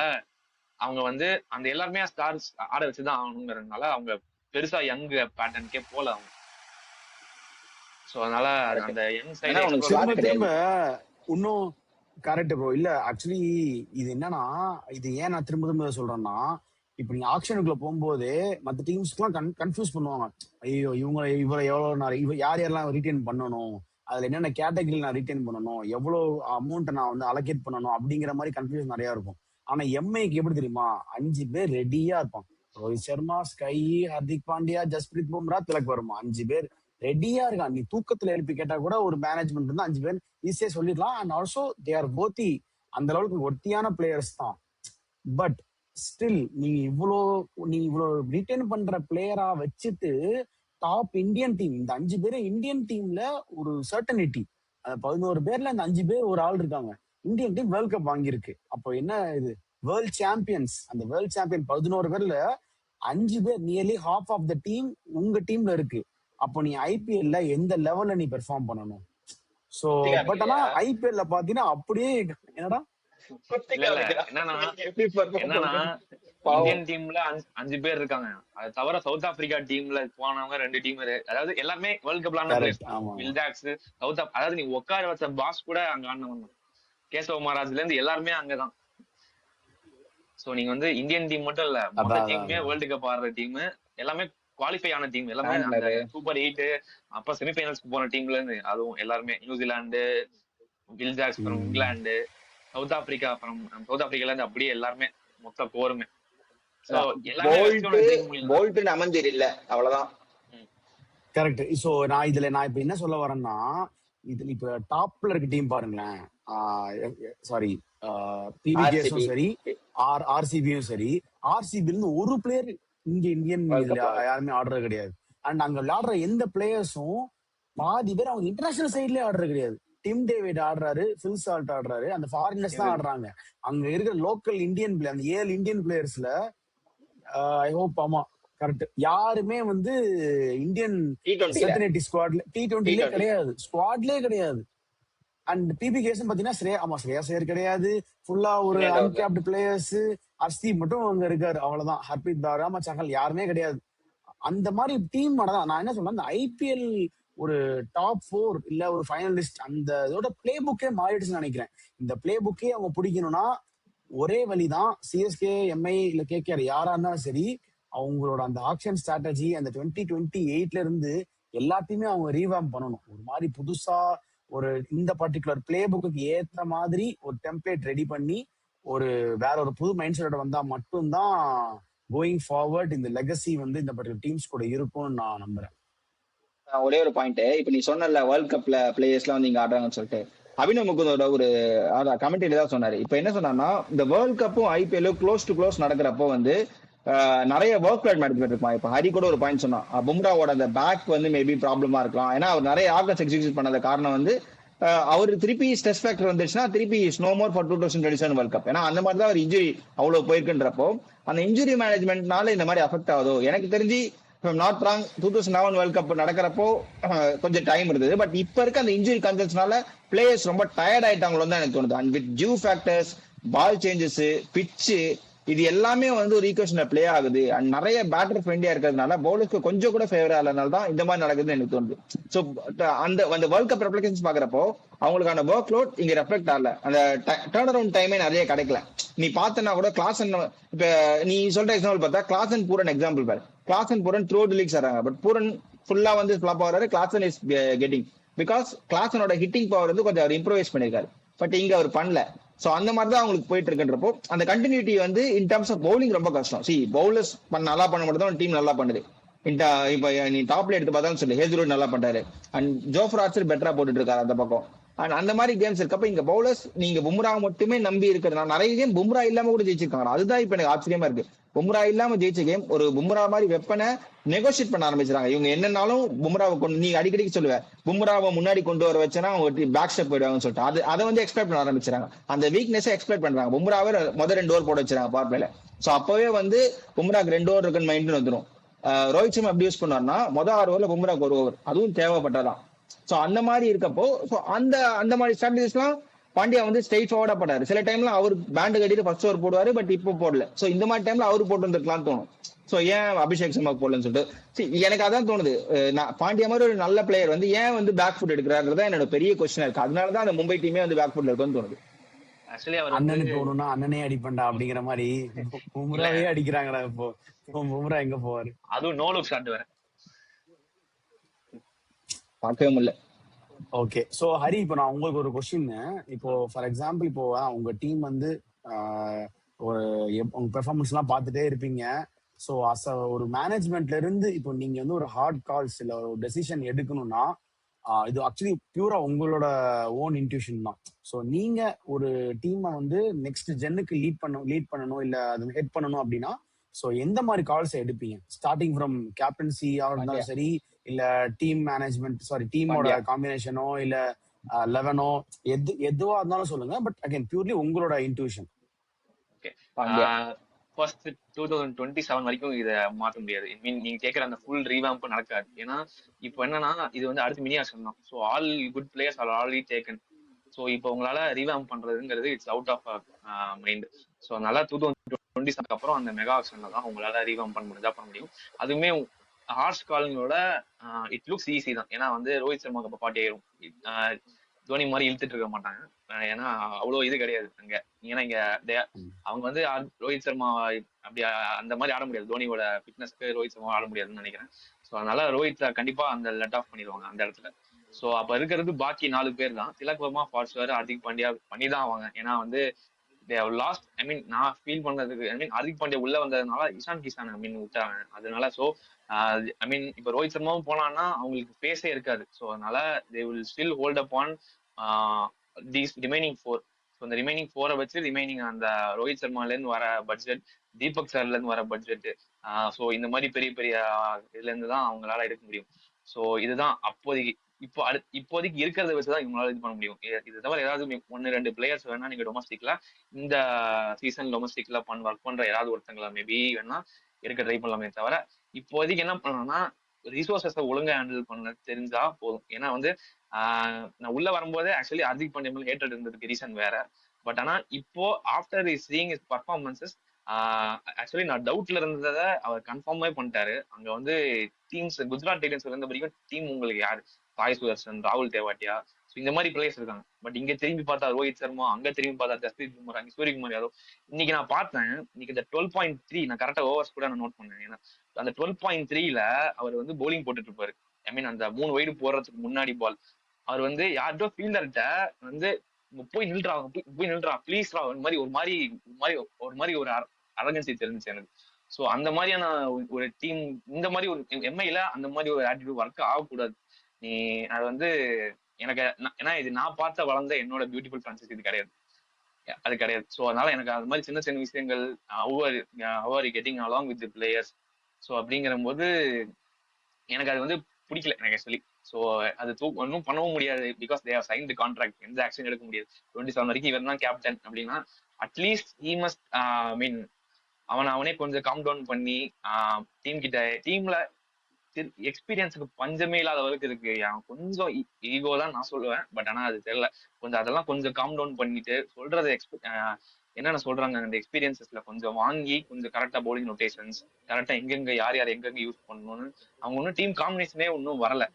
அவங்க வந்து அந்த எல்லாருமே ஸ்டார்ஸ் ஆட வச்சுதான் ஆகணுங்கிறதுனால அவங்க பெருசா யங் பேட்டர்னுக்கே போல அவங்க. சோ அதனால அந்த யங் சைடு திரும்ப இன்னும் கரெக்ட் ப்ரோ. இல்ல ஆக்சுவலி இது என்னன்னா, இது ஏன் நான் திரும்ப திரும்ப சொல்றேன்னா, இப்ப நீங்க ஆக்ஷனுக்குள்ள போகும்போது மத்த டீம்ஸ்க்கு எல்லாம் கன்ஃபியூஸ் பண்ணுவாங்க. ஐயோ இவரை எவ்வளவு யார் யாரெல்லாம் ரிட்டைன் பண்ணணும், அதுல என்னென்ன கேட்டகரி நான் ரிட்டைன் பண்ணணும், எவ்வளவு அமௌண்ட் நான் வந்து அலோகேட் பண்ணணும் அப்படிங்கிற மாதிரி கன்ஃபியூஷன் நிறைய இருக்கும். ஆனா எம்ஐக்கு எப்படி தெரியுமா, 5 பேர் ரெடியா இருப்பான். ரோஹித் சர்மா, ஸ்கை, ஹர்திக் பாண்டியா, ஜஸ்பிரீத் பும்ரா, திலக் வர்மா, 5 பேர் ரெடியா இருக்கான். நீ தூக்கத்துல எழுப்பி கேட்டா கூட ஒரு மேனேஜ்மெண்ட் இருந்தா 5 பேர் ஈஸியா சொல்லிடலாம். அண்ட் ஆல்சோ தே ஆர் போத்தி அந்த அளவுக்கு ஒர்த்தியான பிளேயர்ஸ் தான். பட் ஸ்டில் நீ இவ்வளோ ரிட்டைன் பண்ற பிளேயரா வச்சுட்டு டாப் இந்தியன் டீம், இந்த 5 பேர் இந்தியன் டீம்ல ஒரு சர்டனிட்டி, 11 பேர்ல இந்த 5 பேர் ஒரு ஆள் இருக்காங்க. இந்தியன் டீம் வேர்ல்ட் கப் வாங்கியிருக்கு. அப்போ என்ன இது, வேர்ல்ட் சாம்பியன்ஸ். அந்த வேர்ல்ட் சாம்பியன் 11 பேர்ல 5 பேர், nearly half of the team உங்க டீம்ல இருக்கு. அப்போ நீ ஐபிஎல்ல எந்த லெவல்ல நீ பெர்ஃபார்ம் பண்ணணும். சோ பட் ஆனா ஐபிஎல்ல பாத்தீங்கன்னா அப்படியே என்னடா என்னன்னா இந்தியன் டீம்ல 5 பேர் இருக்காங்க. அது தவிர சவுத் ஆப்பிரிக்கா டீம்ல போனவங்க 2 டீம், அதாவது எல்லாமே வேர்ல்ட் கப்ல வில்டாக்ஸ் சவுத். அதாவது நீ உட்கார வச்ச பாஸ் கூட அங்க ஆடினவங்க, கேசவ மகாராஜ்ல இருந்து எல்லாருமே அங்கதான். சோ நீங்க வந்து இந்தியன் டீம் மட்டும் இல்ல, மொத்த டீமுமே வேர்ல்டு கப் ஆடுற டீம், எல்லாமே குவாலிஃபை ஆன டீம், எல்லாமே அந்த சூப்பர் 8 அப்ப செமிஃபைனல்ஸ்க்கு போன டீம்ல இருந்து, அதுவும் எல்லாருமே நியூசிலாந்து, வில்டாக்ஸ், அப்புறம் இங்கிலாந்து, சவுத் ஆப்பிரிக்கா, அப்புறம் சவுத் ஆப்பிரிக்கால இருந்து அப்படியே எல்லாருமே மொத்த கோருமே. கரெக்ட். சோ நான் இப்ப என்ன சொல்ல வரேன்னா, இதுல இப்ப டாப்ல இருக்க டீம் பாருங்களேன், சாரி பிவிகேஸும் சரி, ஆர்சிபியும் சரி, ஆர்சிபி இருந்து ஒரு பிளேயர் இங்க இந்தியன் யாருமே ஆடுறது கிடையாது. அண்ட் அங்க விளையாடுற எந்த பிளேயர்ஸும் பாதி பேர் அவங்க இன்டர்நேஷனல் சைட்லயே ஆடுறது கிடையாது. டிம் டேவிட் ஆடுறாரு, ஃபில் சால்ட் ஆடுறாரு, அந்த ஃபாரினர்ஸ் தான் ஆடுறாங்க. அங்க இருக்கிற லோக்கல் இந்தியன் பிளேயர், அந்த 7 இந்தியன் பிளேயர்ஸ்ல ஐ ஹோப், ஆமா கரெக்ட், யாருமே வந்து இந்தியன் ஸ்குவாட்ல T20 கிடையாது, ஸ்குவாட்லயே கிடையாது. அண்ட் பிபிகேஸ் பாத்தீங்கன்னா ஸ்ரேயா ஐயர் கிடையாது, ஃபுல்லா ஒரு அன்கேப்டு பிளேயர்ஸ், ஹர்ஷ்தீப் மட்டும் அங்க இருக்காரு, அவ்வளவுதான். ஹர்பித் ராமா சஹல் யாருமே கிடையாது. அந்த மாதிரி டீம் தான் நான் என்ன சொல்றேன், இந்த ஐபிஎல் ஒரு டாப் 4 இல்ல ஒரு ஃபைனலிஸ்ட் அந்த இதோட பிளே புக்கே மாறிடுச்சுன்னு நினைக்கிறேன். இந்த பிளே புக்கே அவங்க பிடிக்கணும்னா ஒரே வழிதான், சிஎஸ்கே, எம்ஐ இல்ல கேகேஆர் யாரா இருந்தாலும் சரி, அவங்களோட அந்த ஆக்ஷன் ஸ்ட்ராட்டஜி அந்த 2028ல இருந்து எல்லாத்தையுமே அவங்க ரீவாம் பண்ணணும். ஒரு மாதிரி புதுசா ஒரு இந்த பர்டிகுலர் பிளே புக்கு ஏத்த மாதிரி ஒரு டெம்ப்ளேட் ரெடி பண்ணி ஒரு வேற ஒரு புது மைண்ட் செட்டோட வந்தா மட்டும்தான் கோயிங் ஃபார்வர்ட் இந்த லெகசி வந்து இந்த பர்டிகுலர் டீம்ஸ் கூட இருக்கும்னு நான் நம்புறேன். ஒரே ஒரு பாயிண்ட், இப்ப நீ சொன்னல வேர்ல்ட் கப்ல பிளேயர்ஸ் எல்லாம் வந்து இங்க ஆடுறாங்கன்னு சொல்லிட்டு, அபினவ் முகுந்தோட ஒரு கமெண்ட்ல தான் சொன்னாரு. இப்ப என்ன சொன்னார்னா, இந்த வேர்ல்ட் கப்பும் ஐபிஎல்லும் க்ளோஸ் டு க்ளோஸ் நடக்கிறப்போ வந்து நிறைய ஒர்க் பிளான் மேனேஜ்மெண்ட் இருக்கும். இப்ப ஹரி கூட ஒரு பாயிண்ட் சொன்னா, பும்ராவோட அந்த பேக் வந்து மேபி ப்ராப்ளமா இருக்கலாம். ஏன்னா அவர் நிறைய ஆர்கன்ஸ் எக்ஸிக்யூட் பண்ணாத காரணம் வந்து அவரு திருப்பி ஸ்ட்ரெஸ் ஃபேக்டர் வந்துச்சுன்னா திருப்பி no more for 2027 world cup. ஏன்னா அந்த மாதிரி தான் ஒரு இன்ஜுரி அவ்வளவு போயிருக்குன்றப்போ அந்த இன்ஜுரி மேனேஜ்மெண்ட்னால இந்த மாதிரி அஃபெக்ட் ஆகுதோ எனக்கு தெரிஞ்சு. நாட் ராங், 2007 வேர்ல்ட் கப் நடக்கிறப்போ கொஞ்சம் டைம் இருந்தது. பட் இப்ப இருக்க அந்த இன்ஜுரி கன்சர்ன்ஸ்னால பிளேயர்ஸ் ரொம்ப டயர்ட் ஆயிட்டாங்களோ தான் எனக்கு தோணுது. And with dew factors, ball changes, pitch, இது எல்லாமே வந்து ஒரு ஈக்குவேஷன்ல பிளே ஆகுது. அண்ட் நிறைய பேட்டர் ஃப்ரெண்ட்லியா இருக்கிறதுனால பவுலருக்கு கொஞ்சம் கூட ஃபேவரா இல்லாதனால தான் இந்த மாதிரி நடக்குதுன்னு எனக்கு தோணுது. ஸோ அந்த வேர்ல்ட் கப் ரெப்ளிகேஷன்ஸ் பாக்குறப்போ அவங்களுக்கான ஒர்க் லோட் இங்க ரெஃப்ளெக்ட் ஆகல, அந்த டர்ன் அரவுண்ட் டைமே நிறைய கிடைக்கல. நீ பார்த்தனா கூட கிளாசன், இப்ப நீ சொல்ற எக்ஸாம்பிள் பார்த்தா கிளாசன் பூரன் எக்ஸாம்பிள் பாரு. Klaasen Pooran through the leagues ஆறாங்க, பட் பூரன் ஃபுல்லா வந்து ஃபிளாப் ஆகிறாரு. கிளாசன் இஸ் கெட்டிங் பிகாஸ் கிளாசனோட ஹிட்டிங் பவர் வந்து கொஞ்சம் அவர் இம்ப்ரூவைஸ் பண்ணிருக்காரு. பட் இங்க அவர் பண்ணல. சோ அந்த மாதிரி தான் அவங்களுக்கு போயிட்டு இருக்குன்றப்போ அந்த கண்டினியூட்டி வந்து இன் டர்ம்ஸ் ஆஃப் பவுலிங் ரொம்ப கஷ்டம். சி பவுலர்ஸ் நல்லா பண்ண மட்டும் தான் டீம் நல்லா பண்ணுது. இப்ப நீ டாப்ல எடுத்து பார்த்தாலும் சொல்லு, ஹேசல்வுட் நல்லா பண்றாரு, அண்ட் ஜோஃபர் ஆர்ச்சர் பெட்டரா போட்டுட்டு இருக்காரு அந்த பக்கம். அண்ட் அந்த மாதிரி கேம்ஸ் இருக்கப்ப இங்க பவுலர்ஸ் நீங்க பும்ரா மட்டுமே நம்பி இருக்கிறதுனால நிறைய கேம் பும்ரா இல்லாம கூட ஜெயிச்சிருக்காங்க. அதுதான் இப்ப எனக்கு ஆச்சரியமா இருக்கு. பும்ரா இல்லாம ஜெயிச்ச கேம் ஒரு பும்ரா மாதிரி வெப்பனை நெகோசியேட் பண்ண ஆரம்பிச்சாங்க. இவங்க என்னன்னாலும் பும்ராவை கொண்டு, நீ அடிக்கடிக்கு சொல்லுவேன் பும்ராவை முன்னாடி கொண்டு வர வச்சனா அவங்க பேக் ஸ்டெப் போயிடுவாங்கன்னு சொல்லிட்டு அதை வந்து எக்ஸ்பெக்ட் பண்ண ஆரம்பிச்சாங்க. அந்த வீக்னஸ் எக்ஸ்பெக்ட் பண்றாங்க. பும்ராவை முதல் 2 ஓவர் போட வச்சாங்க பவர் பிளேல. சோ அப்பவே வந்து பும்ராக்கு 2 ஓவர் இருக்குன்னு மைண்ட் வந்துடும். ரோஹித் சர்மா எப்படி யூஸ் பண்ணார்னா முதல் 6 ஓவர்ல பும்ராக்கு 1 ஓவர், அதுவும் தேவைப்பட்டதான். சோ அந்த மாதிரி இருக்கப்போ அந்த மாதிரி ஸ்ட்ராட்டஜிஸ் எல்லாம் பாண்டியா வந்து ஸ்ட்ரெயிட் ஃபார்வர்டா போட்டாரு. சில டைம்ல அவர் பேண்ட் கட்டிட்டு ஃபர்ஸ்ட் ஓவர் போடுவாரு, பட் இப்போ போடல. சோ இந்த மாதிரி டைம்ல அவரு போட்டு வந்திருக்கலாம்னு தோணும். சோ ஏன் அபிஷேக் சர்மா போடலன்னு சொல்லிட்டு எனக்கு அதான் தோணுது. பாண்டியா மாதிரி ஒரு நல்ல பிளேயர் வந்து ஏன் வந்து பேக் ஃபுட் எடுக்கிறாருன்றதா என்னோட பெரிய கொஸ்டினா இருக்கு. அதனாலதான் அந்த மும்பை டீமே வந்து பேக் ஃபுட்ல இருக்குன்னு தோணுது. அண்ணனுக்கு போகணும்னா அண்ணனே அடிப்பண்டா அப்படிங்கிற மாதிரி பும்ராவே அடிக்கிறாங்கடா. இப்போ பும்ரா எங்க போவாரு? அதுவும் நோ லுக் ஷாட் வேற பார்க்கவே முடியல. ஓகே, சோ ஹரி, இப்போ நான் உங்களுக்கு ஒரு கொஸ்டின். இப்போ ஃபார் எக்ஸாம்பிள், இப்போ உங்க டீம் வந்து ஒரு உங்க பெர்ஃபார்மன்ஸ் எல்லாம் பார்த்துட்டே இருப்பீங்க. ஸோ அஸ் ஒரு மேனேஜ்மெண்ட்ல இருந்து இப்போ நீங்க வந்து ஒரு ஹார்ட் கால்ஸ் இல்ல ஒரு டெசிஷன் எடுக்கணும்னா இது ஆக்சுவலி பியூரா உங்களோட ஓன் இன்ட்யூஷன் தான். ஸோ நீங்க ஒரு டீமை வந்து நெக்ஸ்ட் ஜென்னுக்கு லீட் பண்ணணும் இல்ல அது ஹெட் பண்ணணும் அப்படின்னா ஸோ எந்த மாதிரி கால்ஸ் எடுப்பீங்க? ஸ்டார்டிங் ஃப்ரம் கேப்டன்சியா இருந்தாலும் சரி, இல்ல டீம் மேனேஜ்மெண்ட், சாரி டீமோட காம்பினேஷனோ இல்ல 11ஓ, எதுவா இருந்தாலும் சொல்லுங்க. பட் அகைன் பியூர்லி உங்களோட இன்ட்யூஷன். ஃபர்ஸ்ட் 2027 வரைக்கும் இதை மாற்ற முடியாது. மீன் நீங்க கேட்கற அந்த ஃபுல் ரீவாம்ப் நடக்காது. ஏன்னா இப்போ என்னன்னா இது வந்து அடுத்து மினி ஆக்ஷன் தான். So all good players are already taken. So இப்போ உங்களால ரீவாம்ப் பண்றதுங்கிறது it's out of mind. So அதனால 2027 அப்புறம் அந்த மெகா ஆக்ஷன்ல தான் உங்களால ரீவாம்ப் பண்ண முடியும். அதுவுமே ஹார்ஷ் காலிங்கோட இட் லுக்ஸ் ஈஸி தான். ஏன்னா வந்து ரோஹித் சர்மாக்கு அப்ப பாட்டி ஆயிரும். தோனி மாதிரி இழுத்துட்டு இருக்க மாட்டாங்க. ஏன்னா அவ்வளவு இது கிடையாது அங்க. ஏன்னா இங்க அவங்க வந்து ரோஹித் சர்மா அப்படி அந்த மாதிரி ஆட முடியாது. தோனியோட ஃபிட்னஸ்க்கு ரோஹித் சர்மா ஆட முடியாதுன்னு நினைக்கிறேன். ஸோ அதனால ரோஹித் கண்டிப்பா அந்த லெட் ஆஃப் பண்ணிடுவாங்க அந்த இடத்துல. ஸோ அப்ப இருக்கிறது பாக்கி 4 பேர் தான். திலக் வர்மா, ஃபார்ஸ்டர், ஹார்திக் பாண்டியா பண்ணிதான் ஆவாங்க. ஏன்னா வந்து லாஸ்ட் நான் ஃபீல் பண்ணதுக்கு ஹார்திக் பாண்டியா உள்ள வந்ததுனால இஷான் கிஷான் விட்டாங்க. அதனால ஸோ இப்ப ரோஹித் சர்மாவும் போனான்னா அவங்களுக்கு பேஸே இருக்காது. ஸோ அதனால they will still hold up on these remaining 4. So இந்த ரிமைனிங் 4 வச்சு ரிமைனிங் அந்த ரோஹித் சர்மால இருந்து வர பட்ஜெட், தீபக் சார்ல இருந்து வர பட்ஜெட், ஸோ இந்த மாதிரி பெரிய பெரிய இதுல இருந்து தான் அவங்களால எடுக்க முடியும். ஸோ இதுதான் அப்போதைக்கு இப்போதைக்கு இருக்கிறத வச்சுதான் இவங்களால இது பண்ண முடியும். இது தவிர ஏதாவது 1-2 பிளேயர்ஸ் வேணா நீங்க டொமஸ்டிக்ல இந்த சீசன் டொமஸ்டிக்ல ஒர்க் பண்ற ஏதாவது ஒருத்தங்களா மேபி வேணா இருக்க ட்ரை பண்ணலாமே தவிர இப்போதைக்கு என்ன பண்ணணும்னா ரிசோர்சஸை ஒழுங்கா ஹேண்டில் பண்ண தெரிஞ்சா போதும். ஏன்னா வந்து நான் உள்ள வரும்போதே ஆக்சுவலி ஹார்திக் பாண்டியா மேல ஹேட்டட் இருந்ததுக்கு ரீசன் வேற. பட் ஆனா இப்போ after seeing is performances actually நான் டவுட்ல இருந்ததை அவர் கன்ஃபார்மே பண்ணிட்டாரு. அங்க வந்து டீம்ஸ் குஜராத் டைட்டன்ஸ் இருந்த வரைக்கும் டீம் உங்களுக்கு யாரு, சாய் சுதர்ஷன், ராகுல் தேவாட்டியா, இந்த மாதிரி பிளேயர்ஸ் இருக்காங்க. பட் இங்க திரும்பி பார்த்தா ரோஹித் சர்மா, அங்க திரும்பி பார்த்தா ஜஸ்பிரீத் பும்ரா, அங்க சூரியகுமார் யாதவ். இன்னைக்கு நான் பார்த்தேன், இன்னைக்கு இந்த 12.3 நான் கரெக்டா ஓவர்ஸ் கூட நான் நோட் பண்ணேன். ஏன்னா அந்த 12.3ல அவர் வந்து போலிங் போட்டுட்டு இருப்பாரு. ஐ மீன் அந்த 3 வைடு போடுறதுக்கு முன்னாடி பால் அவர் வந்து யார்டோ ஃபீல்டர்கிட்ட வந்து போய் நில்றா ப்ளீஸ் ரா மாதிரி ஒரு மாதிரி ஒரு அரகன்சி தெரிஞ்சுச்சு எனக்கு. ஸோ அந்த மாதிரியான ஒரு டீம், இந்த மாதிரி ஒரு எம்ஐல அந்த மாதிரி ஒரு ஆட்டிடியூட் ஒர்க் ஆகக்கூடாது. நீ அது வந்து எனக்கு ஏன்னா இது நான் பார்த்த வளர்ந்த என்னோட பியூட்டிஃபுல் ஃப்ரான்சைஸ் இது கிடையாது, அது கிடையாது. ஸோ அதனால எனக்கு அது மாதிரி சின்ன சின்ன விஷயங்கள் how getting along with the players, so அப்படிங்கிற போது எனக்கு அது வந்து பிடிக்கல எனக்கு ஆக்சுவலி. ஸோ அது ஒன்றும் பண்ணவும் முடியாது, because they have sign the contract. எந்த ஆக்ஷன் எடுக்க முடியாது. 27 வரைக்கும் இவர் தான் கேப்டன் அப்படின்னா அட்லீஸ்ட் ஹி மஸ்ட் மீன் அவனே கொஞ்சம் காம் டவுன் பண்ணி டீம்ல எக்ஸ்பீரியன்ஸுக்கு பஞ்சமே இல்லாத அளவுக்கு இருக்கு. கொஞ்சம் ஈகோ தான் நான் சொல்லுவேன். பட் ஆனா அது தெரியல, கொஞ்சம் அதெல்லாம் கொஞ்சம் காம் டவுன் பண்ணிட்டு சொல்றது என்னென்ன சொல்றாங்க அந்த எக்ஸ்பீரியன்சஸ்ல கொஞ்சம் வாங்கி கொஞ்சம் கரெக்டா பவுலிங் ரொட்டேஷன்ஸ் கரெக்டா எங்கெங்க யார் எங்கெங்க யூஸ் பண்ணணும்னு அவங்க ஒன்னும் டீம் காம்பினேஷனே ஒன்னும் வரல.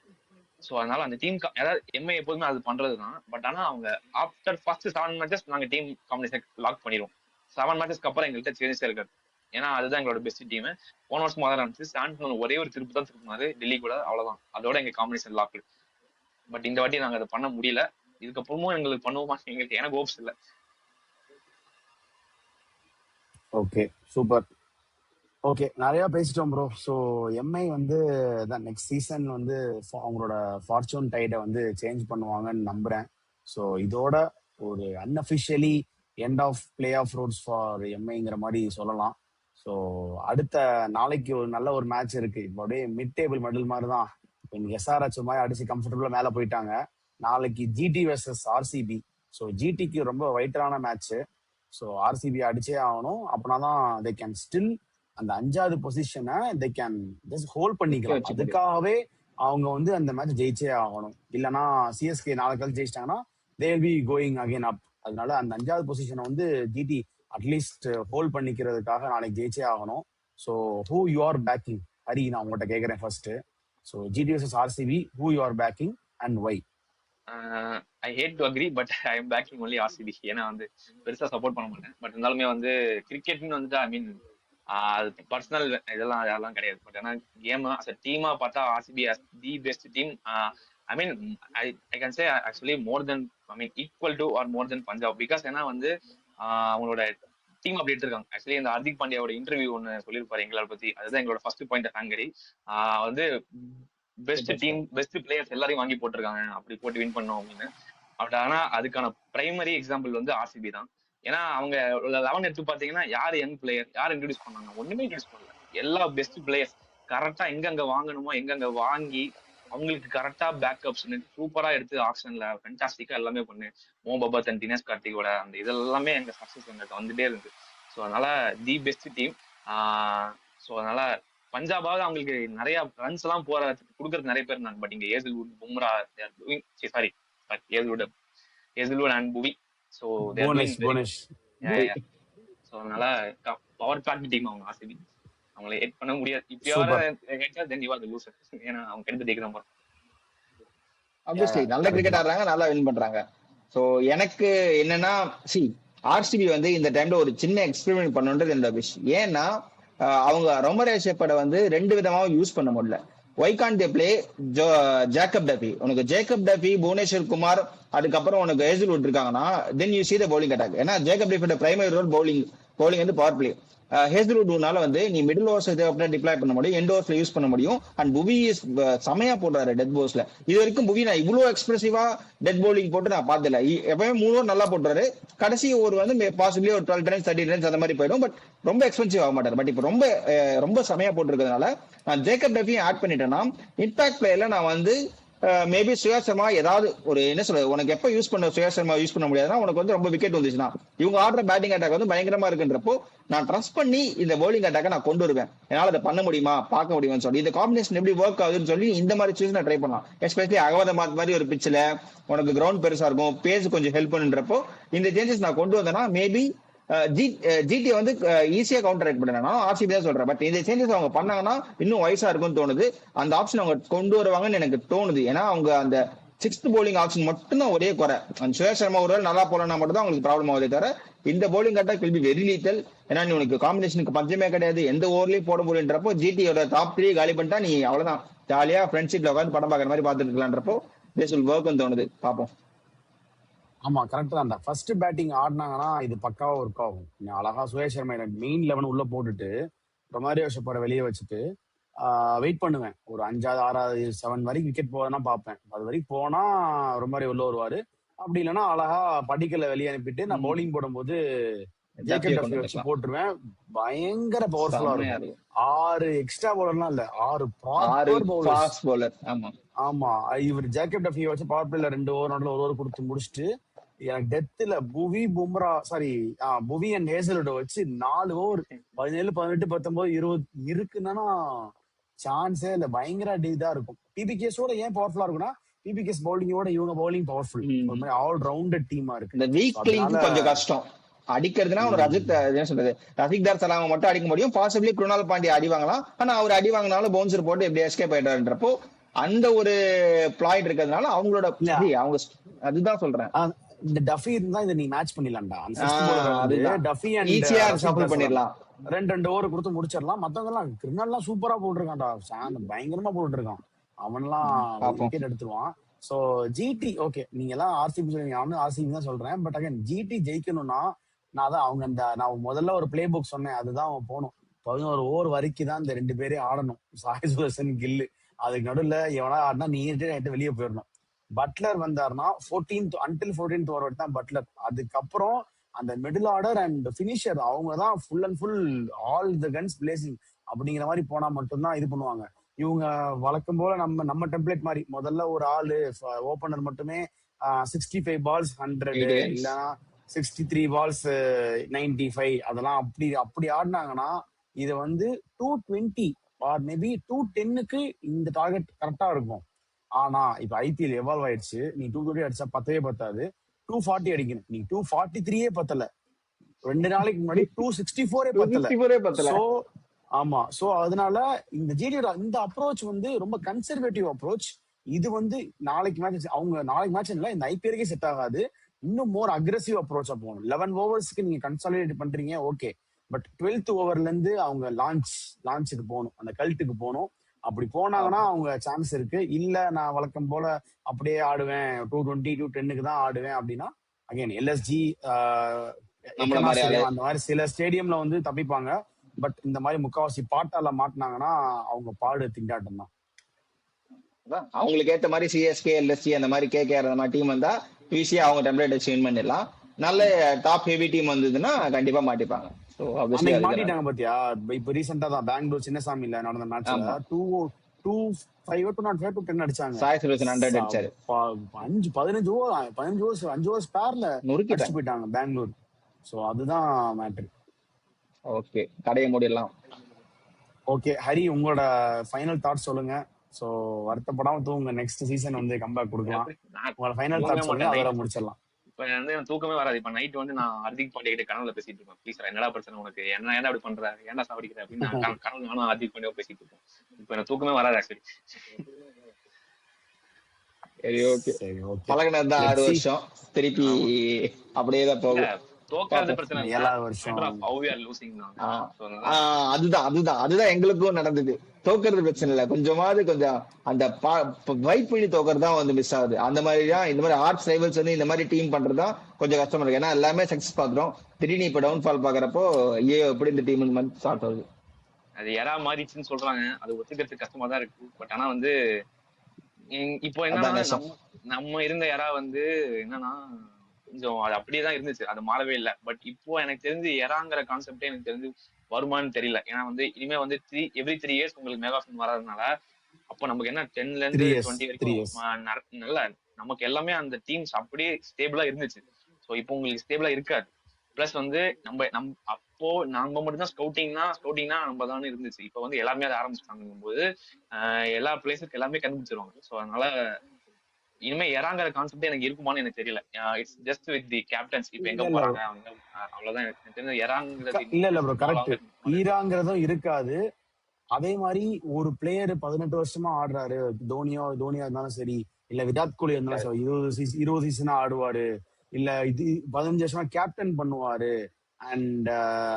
சோ அதனால அந்த டீம் அதாவது எம்ஐ எப்போதுமே அது பண்றதுதான். பட் ஆனா அவங்க ஆஃப்டர் ஃபர்ஸ்ட் 7 மேட்சஸ் நாங்க டீம் காம்பினேஷன் லாக் பண்ணிடுவோம். 7 மேட்சஸ்க்கு அப்புறம் எங்கள்கிட்ட சேஞ்சஸே இருக்காது. ஏன்னா அதுதான் எங்களோட பெஸ்ட் டீம். போன வருஷம் தான் இருந்துச்சு. சாண்டோன் ஒரே ஒரு திருப்பு தான் திருப்பினாரு டெல்லி கூட, அவ்வளவுதான். அதோட எங்க காம்பினேஷன் லாக்கு. பட் இந்த வாட்டி நாங்க அதை பண்ண முடியல. இதுக்கப்புறமும் எங்களுக்கு பண்ணுவோமா எங்களுக்கு எனக்கு ஹோப்ஸ் இல்லை. Okay, super. ஓகே, நிறைய பேசிட்டோம் ப்ரோ. ஸோ எம்ஐ வந்து தான் நெக்ஸ்ட் சீசன் வந்து அவங்களோட ஃபார்ச்சூன் டைடை வந்து சேஞ்ச் பண்ணுவாங்கன்னு நம்புறேன். ஸோ இதோட ஒரு unofficially end of playoff roads for எம்ஐங்கிற மாதிரி சொல்லலாம். ஸோ அடுத்த நாளைக்கு ஒரு நல்ல ஒரு மேட்ச் இருக்கு. இப்போ அப்படியே மிட் டேபிள் மெடல் மாதிரி தான். இப்போ எஸ்ஆர்ஹெச் மாதிரி அடிச்சு கம்ஃபர்டபுளா மேலே போயிட்டாங்க. நாளைக்கு ஜிடி வெர்சஸ் ஆர்சிபி. ஸோ ஜிடிக்கு ரொம்ப வைட்டரான மேட்ச். ஸோ ஆர்சிபி அடிச்சே ஆகணும். அப்படின்னாதான் தே கேன் ஸ்டில் அந்த 5வது பொசிஷனை தே கேன் ஜஸ்ட் ஹோல்ட் பண்ணிக்கலாம். அதுக்காகவே அவங்க வந்து அந்த மேட்ச் ஜெயிச்சே ஆகணும். இல்லைன்னா சிஎஸ்கே நாளைக்கு ஜெயிச்சிட்டாங்கன்னா they will be going again up. அதனால அந்த 5வது பொசிஷனை வந்து ஜிடி அட்லீஸ்ட் ஹோல்ட் பண்ணிக்கிறதுக்காக நாளைக்கு ஜெயிச்சே ஆகணும். So who you are backing Hari, நான் உங்கள்கிட்ட கேட்குறேன் first. So GT versus RCB, who you are backing and why? I hate to agree, but I am backing only RCB. ஏன்னா வந்து பெருசா சப்போர்ட் பண்ண மாட்டேன். பட் இருந்தாலுமே வந்து கிரிக்கெட்னு வந்துட்டு ஐ மீன் அது பர்சனல் அதெல்லாம் கிடையாது. பட் ஆனா கேம் அஸ் அ டீமா பார்த்தா RCB as the best team. I mean I can say actually more than I mean equal to or more than Punjab. Because ஏன்னா வந்து அவங்களோட டீம் அப்படி எடுத்திருக்காங்க. ஆக்சுவலி இந்த ஹார்திக் பாண்டியாவோட இன்டர்வியூ ஒன்று சொல்லியிருப்பாரு எங்களை பத்தி. அதுதான் எங்களோட ஃபர்ஸ்ட் பாயிண்ட் ஹேங்கரி. வந்து பெஸ்ட் டீம் பெஸ்ட் பிளேயர்ஸ் எல்லாரையும் வாங்கி போட்டிருக்காங்க, அப்படி போட்டு வின் பண்ணோம் அப்படின்னு. பட் ஆனா அதுக்கான பிரைமரி எக்ஸாம்பிள் வந்து ஆர்சிபி தான். ஏன்னா அவங்க 11 எடுத்து பாத்தீங்கன்னா யாரு யங் பிளேயர் யார் இன்ட்ரடியூஸ் பண்ணாங்க? ஒண்ணுமே இன்ட்ரடியூஸ் பண்ணல. எல்லா பெஸ்ட் பிளேயர்ஸ் கரெக்டா எங்கெங்க வாங்கணுமோ எங்கெங்க வாங்கி அவங்களுக்கு கரெக்டா பேக்கப்ஸ் சூப்பரா எடுத்து ஆக்ஷன்ல ஃபென்டாஸ்டிக்கா எல்லாமே பண்ணு. மோகன் பகாத் அண்ட் தினேஷ் கார்த்திகோட அந்த இதெல்லாமே எங்க சக்சஸ் எங்களுக்கு வந்துட்டே இருக்கு. ஸோ அதனால தி பெஸ்ட் டீம். ஸோ அதனால பஞ்சாபாவது அவங்களுக்கு நிறைய ரன்ஸ் எல்லாம் கொடுக்கறது நிறைய பேர் இருந்தாங்க. பட் இங்க ஏசில்வுட், பும்ரா, சாரி ஏசில்வுட் அண்ட் புவி. ஸோ அதனால பவர் பேக் டீம் அவங்க ஆர்சிபி. அவங்களை ஹேட் பண்ண முடியாது. ஏன்னா அவங்க கெடுத்து டேக் தான். ஆப்வியஸ்லி நல்ல கிரிக்கெட் ஆடுறாங்க, நல்லா வின் பண்றாங்க. சோ எனக்கு என்னன்னா ஆர்சிபி வந்து இந்த டைம்ல ஒரு சின்ன எக்ஸ்பெரிமெண்ட் பண்ணுன்றது என்னோட விஷயம். ஏன்னா அவங்க ரொமரே ஷெப்பர்டை வந்து 2 விதமாவும் யூஸ் பண்ண முடியல. Why can't they play Jacob Duffy? உனக்கு ஜேக்கப் டஃபி, புவனேஸ்வர் குமார், அதுக்கப்புறம் உனக்கு ஹேசல்வுட் இருக்காங்கன்னா then you see the bowling attack. ஏன்னா ஜேக்கப் டஃபியோட பிரைமரி ரோல் பவுலிங் வந்து பவர் பிளே. ஹேசல்வுட்னால வந்து நீ மிடில் ஓவர்ஸ் டிப்ளாய் பண்ண முடியும், எண்ட் ஓவர்ஸ்ல யூஸ் பண்ண முடியும். அண்ட் புவி செமையா போடுறாரு டெத் போல்ஸ்ல. இது வரைக்கும் புவி நான் இவ்வளவு எக்ஸ்பிரசிவா டெத் பவுலிங் போட்டு நான் பார்த்ததில்ல. எப்பவுமே 3 ஓவர் நல்லா போட்டுறாரு. கடைசி ஓவர் வந்து பாசிபிளி ஒரு 12 ரன்ஸ் 13 ரன்ஸ் அந்த மாதிரி போயிடும். பட் ரொம்ப எக்ஸ்பென்சிவ் ஆக மாட்டார். பட் இப்போ ரொம்ப செமையா போட்டிருக்கிறதுனால நான் ஜேக்கப் டஃபியும் ஆட் பண்ணிட்டேன்னா இம்பாக்ட் பிளேயர்ல நான் வந்து மேபி சுயா சர்மா ஏதாவது ஒரு என்ன சொல்றது, உனக்கு எப்ப யூஸ் பண்ண சுயா சர்மா யூஸ் பண்ண முடியாதுன்னா உனக்கு வந்து ரொம்ப விக்கெட் வந்துச்சுன்னா, இவங்க ஆடுற பேட்டிங் அட்டாக் வந்து பயங்கரமா இருக்குன்றப்போ நான் ட்ரஸ்ட் பண்ணி இந்த பவுலிங் அட்டாக்கை நான் கொண்டு வருவேன், என்னால அதை பண்ண முடியுமா பார்க்க முடியுமான்னு சொல்லி இந்த காம்பினேஷன் எப்படி ஒர்க் ஆகுதுன்னு சொல்லி இந்த மாதிரி சூஸ் ட்ரை பண்ணலாம். எஸ்பெஷலி அகமதாபாத் மாதிரி ஒரு பிச்சில் உனக்கு கிரவுண்ட் பெருசா இருக்கும், பேஸ் கொஞ்சம் ஹெல்ப் பண்ணுன்றப்போ இந்த சேஞ்சஸ் நான் கொண்டு வந்தேன்னா மேபி ஜிடி வந்து ஈஸியா கவுண்டர் ஆக்ட் பண்ணா ஆர்சிபி தான் சொல்றேன். பட் இந்த சேஞ்சஸ் அவங்க பண்ணாங்கன்னா இன்னும் வயசா இருக்கும்னு தோணுது. அந்த ஆப்ஷன் அவங்க கொண்டு வருவாங்கன்னு எனக்கு தோணுது. ஏன்னா அவங்க அந்த சிக்ஸ்த் போலிங் ஆப்ஷன் மட்டும் தான் ஒரே குறை. அந்த சுயா சர்மா ஒரு நல்லா போலனா மட்டும் தான் அவங்களுக்கு ப்ராப்ளம் ஆகுதே தவிர இந்த polling attack will be very lethal. ஏன்னா நீ உனக்கு காம்பினேஷனுக்கு பஞ்சமே கிடையாது, எந்த ஓவர்லயும் போட முடியுன்றப்போ ஜிடியோட டாப் 3 காலி பண்ணிட்டா நீ அவ்வளவுதான், ஜாலியா ஃப்ரெண்ட்ஷிப்ல உட்காந்து படம் பார்க்குற மாதிரி பார்த்துட்டு இருக்கலான்றப்போ திஸ் வில் வொர்க்னு தோணுது. பார்ப்போம். ஆமா கரெக்ட் தான். ஃபர்ஸ்ட் பேட்டிங் ஆடினாங்கன்னா இது பக்காவா ஒர்க் ஆகும். நீ அழகா சுரேஷ் சர்மா மெயின் 11 உள்ள போட்டுட்டு ரொமாரியோ ஷெப்பரை வெளியே வச்சுட்டு வெயிட் பண்ணுவேன். ஒரு 5வது 6வது 7 வரைக்கும் விக்கெட் போவேன்னா பார்ப்பேன். அது வரைக்கும் போனா ரொமாரியோ உள்ள வருவாரு. அப்படி இல்லைன்னா அழகா படிக்கல வெளியே அனுப்பிட்டு நான் பவுலிங் போடும்போது ஜேக்கப் டஃபி வச்சு போட்டுருவேன். பயங்கர பவர்ஃபுல்லா இருக்கும். 6 எக்ஸ்ட்ரா பவுலர்லாம் இல்ல, 6 ப்ராப்பர் பவுலர். ஆமா, இவர் ஜேக்கப் டஃபியை வச்சு பவர் பிளேல 2 ஓவர் நடுல ஒரு ஓவர் கொடுத்து முடிச்சுட்டு எனக்கு டெத்துல புவி அண்ட் ஹேசலோட வச்சு 4 ஓவர் 17 18 19 20 இருக்குன்னா சான்ஸே இல்ல. பயங்கர இதா இருக்கும். பிபிகேஸோட ஏன் பவர்ஃபுல்லா இருக்கும்னா பிபிகேஸ் பவுலிங்கோட இவங்க பவுலிங் பவர்ஃபுல், ஒரு மாதிரி ஆல் ரவுண்டட் டீமா இருக்கு. இந்த வீக்லிங் கொஞ்சம் கஷ்டம் அடிக்கிறதுனா. ஒரு ரஜித் என்ன சொல்றது, ரசிக்தார் சலாம மட்டும் அடிக்க முடியும். பாசிபிளி குருணால் பாண்டியா அடி வாங்கலாம். ஆனா அவர் அடி வாங்கினாலும் பவுன்சர் போட்டு எப்படி எஸ்கேப் ஆயிட்டாருன்றப்போ அந்த ஒரு பிளாய்ட் இருக்கிறதுனால அவங்களோட அவங்க அதுதான் சொல்றேன். இந்த டஃபி இருந்தா இதை நீ மேட்ச் பண்ணிடலாம்டா. அந்த டஃபி அண்ட் ஈஸியா ஷஃபிள் பண்ணிடலாம். 2 ஓவர் கொடுத்து முடிச்சிடலாம். மத்தவங்க எல்லாம் கிரிமினல்லாம் சூப்பரா போட்டுருக்கான்டா, பயங்கரமா போட்டு இருக்கான். அவன்லாம் விக்கெட் எடுத்துருவான். சோ ஜிடி ஓகே, நீங்க எல்லாம் ஆர்சிபி சொல்றீங்க, நானும் ஆர்சிபி தான் சொல்றேன். பட் அகைன் ஜிடி ஜெயிக்கணும்னா நான் தான் அவங்க நான் முதல்ல ஒரு பிளே புக் சொன்னேன், அதுதான் அவன் போகணும். 11 ஓவர் வரைக்கும் தான் இந்த 2 பேரே ஆடணும், சாய் சுதர்சன் கில்லு. அதுக்கு நடுவில் எவனா ஆடினா நீ நைட்டு வெளியே போயிடணும். பட்லர் வந்தாருன்னா 14th until 14th ஓவர் தான் பட்லர். அதுக்கப்புறம் அந்த மிடில் ஆர்டர் அண்ட் பினிஷர் அவங்க தான் full and full all the guns blazing அப்படிங்கிற மாதிரி போனா மட்டும்தான் இது பண்ணுவாங்க. இவங்க வழக்கம் போல நம்ம டெம்ப்ளேட் மாதிரி முதல்ல ஒரு ஆளு ஓபனர் மட்டுமே 65 balls 100 இல்லைன்னா 63 balls 95 அதெல்லாம் அப்படி ஆடினாங்கன்னா இதை வந்து 220 ஆர் மேபி 210க்கு இந்த டார்கெட் கரெக்டா இருக்கும். ஆனா இப்ப ஐபிஎல் எவால்வ் ஆயிடுச்சு. நீ 220 அடிச்சா பத்தவே பத்தாது, 240 அடிக்கணும். நீ 243 பத்தல, 2 நாளைக்கு முன்னாடி 264 பத்தல. சோ ஆமா, சோ அதனால இந்த ஜிடியோட இந்த அப்ரோச் வந்து ரொம்ப கன்சர்வேட்டிவ் அப்ரோச். இது வந்து நாளைக்கு மேட்ச் இல்ல, இந்த ஐபிஎலுக்கே செட் ஆகாது. இன்னும் மோர் அக்ரெசிவ் அப்ரோச்சா போகணும். 11 ஓவர்ஸ்க்கு நீங்க கன்சாலிடேட் பண்றீங்க ஓகே, பட் 12th ஓவர்ல இருந்து அவங்க லான்ச்சுக்கு போகணும், அந்த கல்ட்டுக்கு போகணும். அப்படி போனாங்கன்னா அவங்க சான்ஸ் இருக்கு. இல்ல நான் வழக்கம் போல அப்படியே ஆடுவேன் 220 210க்கு தான் ஆடுவேன் அப்படின்னா அகைன் எல்எஸ்ஜி அந்த மாதிரி சில ஸ்டேடியம்ல வந்து தப்பிப்பாங்க. பட் இந்த மாதிரி முக்காவாசி பாட்டால மாட்டினாங்கன்னா அவங்க பாடு திண்டாட்டம் தான். அவங்களுக்கு ஏத்த மாதிரி சிஎஸ்கே எல்எஸ்ஜி அந்த மாதிரி கேகேஆர் அந்த மாதிரி டீம் வந்தா ஈஸியா அவங்க டெம்ப்ளேட் சேஞ்ச் பண்ணிடலாம். நல்ல டாப் ஹெவி டீம் வந்ததுன்னா கண்டிப்பா மாட்டிப்பாங்க. மாட்டிட்டாங்க பாத்தியா. இப்ப ரீசெண்டா தான் பெங்களூர் சின்னசாமில நடந்த மேட்ச்ல 205 அடிச்சாங்க. சாய் சுதர்சன் 100 அடிச்சாரு. 15 ஓவர் ஸ்பேர்ல அடிச்சு போயிட்டாங்க பெங்களூர். சோ அதுதான் மேட்டர். ஓகே, கடையை மூடிடலாம். ஓகே ஹரி, உங்களோட ஃபைனல் தாட் சொல்லுங்க. சோ வருத்தப்படாம தூங்க, நெக்ஸ்ட் சீசன் வந்து கம்பேக் கொடுக்கலாம். உங்களோட ஃபைனல் தாட் சொல்லுங்க, அதோட முடிச்சிடலாம். இப்ப வந்து எனக்கு தூக்கமே வராது. இப்ப நைட் வந்து நான் ஹர்திக் பாண்டியா கிட்ட கனவுல பேசிட்டு இருப்பேன். ப்ளீஸ் என்னடா பிரச்சனை உனக்கு, என்ன அப்படி பண்ற, ஏன்டா சாவடிக்கிற அப்படின்னு கனவு நானும் ஹர்திக் பாண்டியா பேசிட்டு இருப்பேன். இப்ப எனக்கு தூக்கமே வராது ஆக்சுவலி. சரி ஓகே, பழகினது 6 வருஷம் திருப்பி அப்படியே தான் போகும். தோக்காத பிரச்சனை 7வது வருஷம். அதுதான் எங்களுக்கும் நடந்தது. தோக்கிறது பிரச்சனை இல்ல, கொஞ்சம் அந்த வைப் பண்ணி தோக்கறதுதான் வந்து மிஸ் ஆகுது. அந்த மாதிரிதான் இந்த மாதிரி ஆர்ட்ஸ் ரைவல்ஸ் வந்து இந்த மாதிரி டீம் பண்றதுதான் கொஞ்சம் கஷ்டமா இருக்கு. ஏன்னா எல்லாமே சக்சஸ் பாக்குறோம், திடீர்னு இப்ப டவுன்ஃபால் பாக்குறப்போ எப்படி இந்த டீம் ஸ்டார்ட் ஆகுது. அது யாரா மாறிச்சுன்னு சொல்றாங்க, அது ஒத்துக்கிறதுக்கு கஷ்டமா தான் இருக்கு. பட் ஆனா வந்து இப்போ என்னன்னா நம்ம இருந்த யாரா வந்து என்னன்னா கொஞ்சம் அது அப்படியேதான் இருந்துச்சு, அது மாறவே இல்லை. பட் இப்போ எனக்கு தெரிஞ்சு எறாங்கிற கான்செப்டே எனக்கு தெரிஞ்சு வருமானு தெரியல. ஏன்னா வந்து இனிமே வந்து எவ்ரி 3 years உங்களுக்கு மெகா ஃபின் வர்றதுனால அப்போ நமக்கு என்ன 10ல இருந்து 3 years 20 3 வரைக்கும் years நல்லா நமக்கு எல்லாமே அந்த டீம்ஸ் அப்படியே ஸ்டேபிளா இருந்துச்சு. ஸோ இப்போ உங்களுக்கு ஸ்டேபிளா இருக்காது. பிளஸ் வந்து அப்போ நம்ம மட்டும் தான் ஸ்கவுட்டிங்னா நம்ம தான் இருந்துச்சு. இப்போ வந்து எல்லாருமே அதை ஆரம்பிச்சிட்டாங்கும் போது எல்லா பிளேஸுக்கு எல்லாமே கண்டுபிடிச்சிருவாங்க. ஸோ அதனால இனிமே இறாங்கிற கான்செப்ட் எனக்கு இருக்குமான்னு எனக்கு தெரியல. It's just with the captains. இப்போ எங்க இல்ல இல்ல போறாங்க அவங்க அவ்வளவுதான். எனக்கு தெரிஞ்ச இறாங்கிறது இல்ல ப்ரோ கரெக்ட். இன்ட்ரெஸ்ட் ஈராங்கிறதும் இருக்காது. அதே மாதிரி ஒரு பிளேயர் 18 வருஷமா ஆடுறாரு, தோனியா இருந்தாலும் சரி, இல்ல விராட் கோலி இருந்தாலும் சரி, 20 சீசனா ஆடுவாரு, இல்ல இது 15 வருஷமா கேப்டன் பண்ணுவாரு. அண்ட்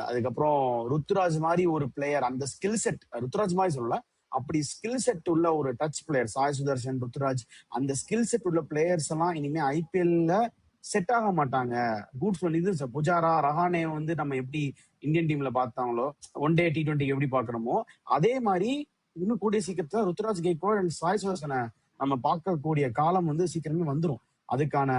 அதுக்கப்புறம் ருத்துராஜ் மாதிரி ஒரு பிளேயர், அந்த ஸ்கில் செட், ருத்துராஜ் மாதிரி சொல்லல, அப்படி ஸ்கில் செட் உள்ள ஒரு டச் பிளேயர், சாய் சுதர்ஷன், ருத்துராஜ், அந்த ஸ்கில் செட் உள்ள பிளேயர்ஸ் எல்லாம் இனிமே ஐபிஎல்ல செட் ஆக மாட்டாங்க. இது புஜாரா, ரஹானே வந்து நம்ம எப்படி இந்தியன் டீம்ல பார்த்தாங்களோ, ஒன் டே T20 எப்படி பாக்குறோமோ, அதே மாதிரி இன்னும் கூடிய சீக்கிரத்துல ருத்துராஜ் கெய்க்வாட் அண்ட் சாய் சுதர்ஷனை நம்ம பார்க்கக்கூடிய காலம் வந்து சீக்கிரமே வந்துடும். அதுக்கான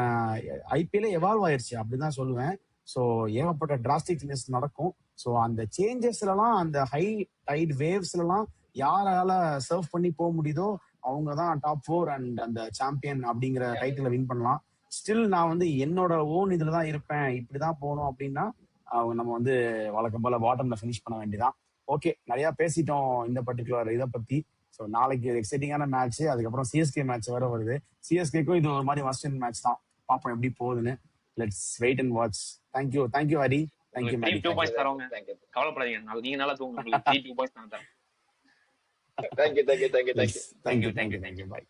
ஐபிஎல்ல எவால்வ் ஆயிருச்சு அப்படிதான் சொல்லுவேன். ஸோ ஏகப்பட்ட டிராஸ்டிக் சேஞ்சஸ் நடக்கும். ஸோ அந்த சேஞ்சஸ்லாம், அந்த ஹை டைட் வேவ்ஸ்லாம் யாரால சர்வ் பண்ணி போக முடியுதோ அவங்க தான் டாப் 4 அண்ட் அந்த சாம்பியன் அப்படிங்கிற டைட்டில வின் பண்ணலாம். ஸ்டில் நான் வந்து என்னோட ஓன் இதுல தான் இருப்பேன், இப்படிதான் போகணும் அப்படின்னா நம்ம வந்து வழக்கம் போல பாட்டம்ல ஃபினிஷ் பண்ண வேண்டியதான். ஓகே, நிறைய பேசிட்டோம் இந்த பர்டிகுலர் இதை பத்தி. ஸோ நாளைக்கு எக்ஸைட்டிங்கான மேட்ச், அதுக்கப்புறம் சிஎஸ்கே மேட்ச் வேற வருது. சிஎஸ்கேக்கும் இது ஒரு மாதிரி மஸ்ட் வின் மேட்ச் தான். பார்ப்போம் எப்படி போகுதுன்னு. Let's wait and watch. Thank you Hari, thank you Mary. 2 points தரோங்க, கவலைப்படாதீங்க. நீங்க நல்லா தூங்க, உங்களுக்கு 2 பாயிண்ட்ஸ் நான் தரேன். தேங்க்யூ. தேங்க்யூ பாய்.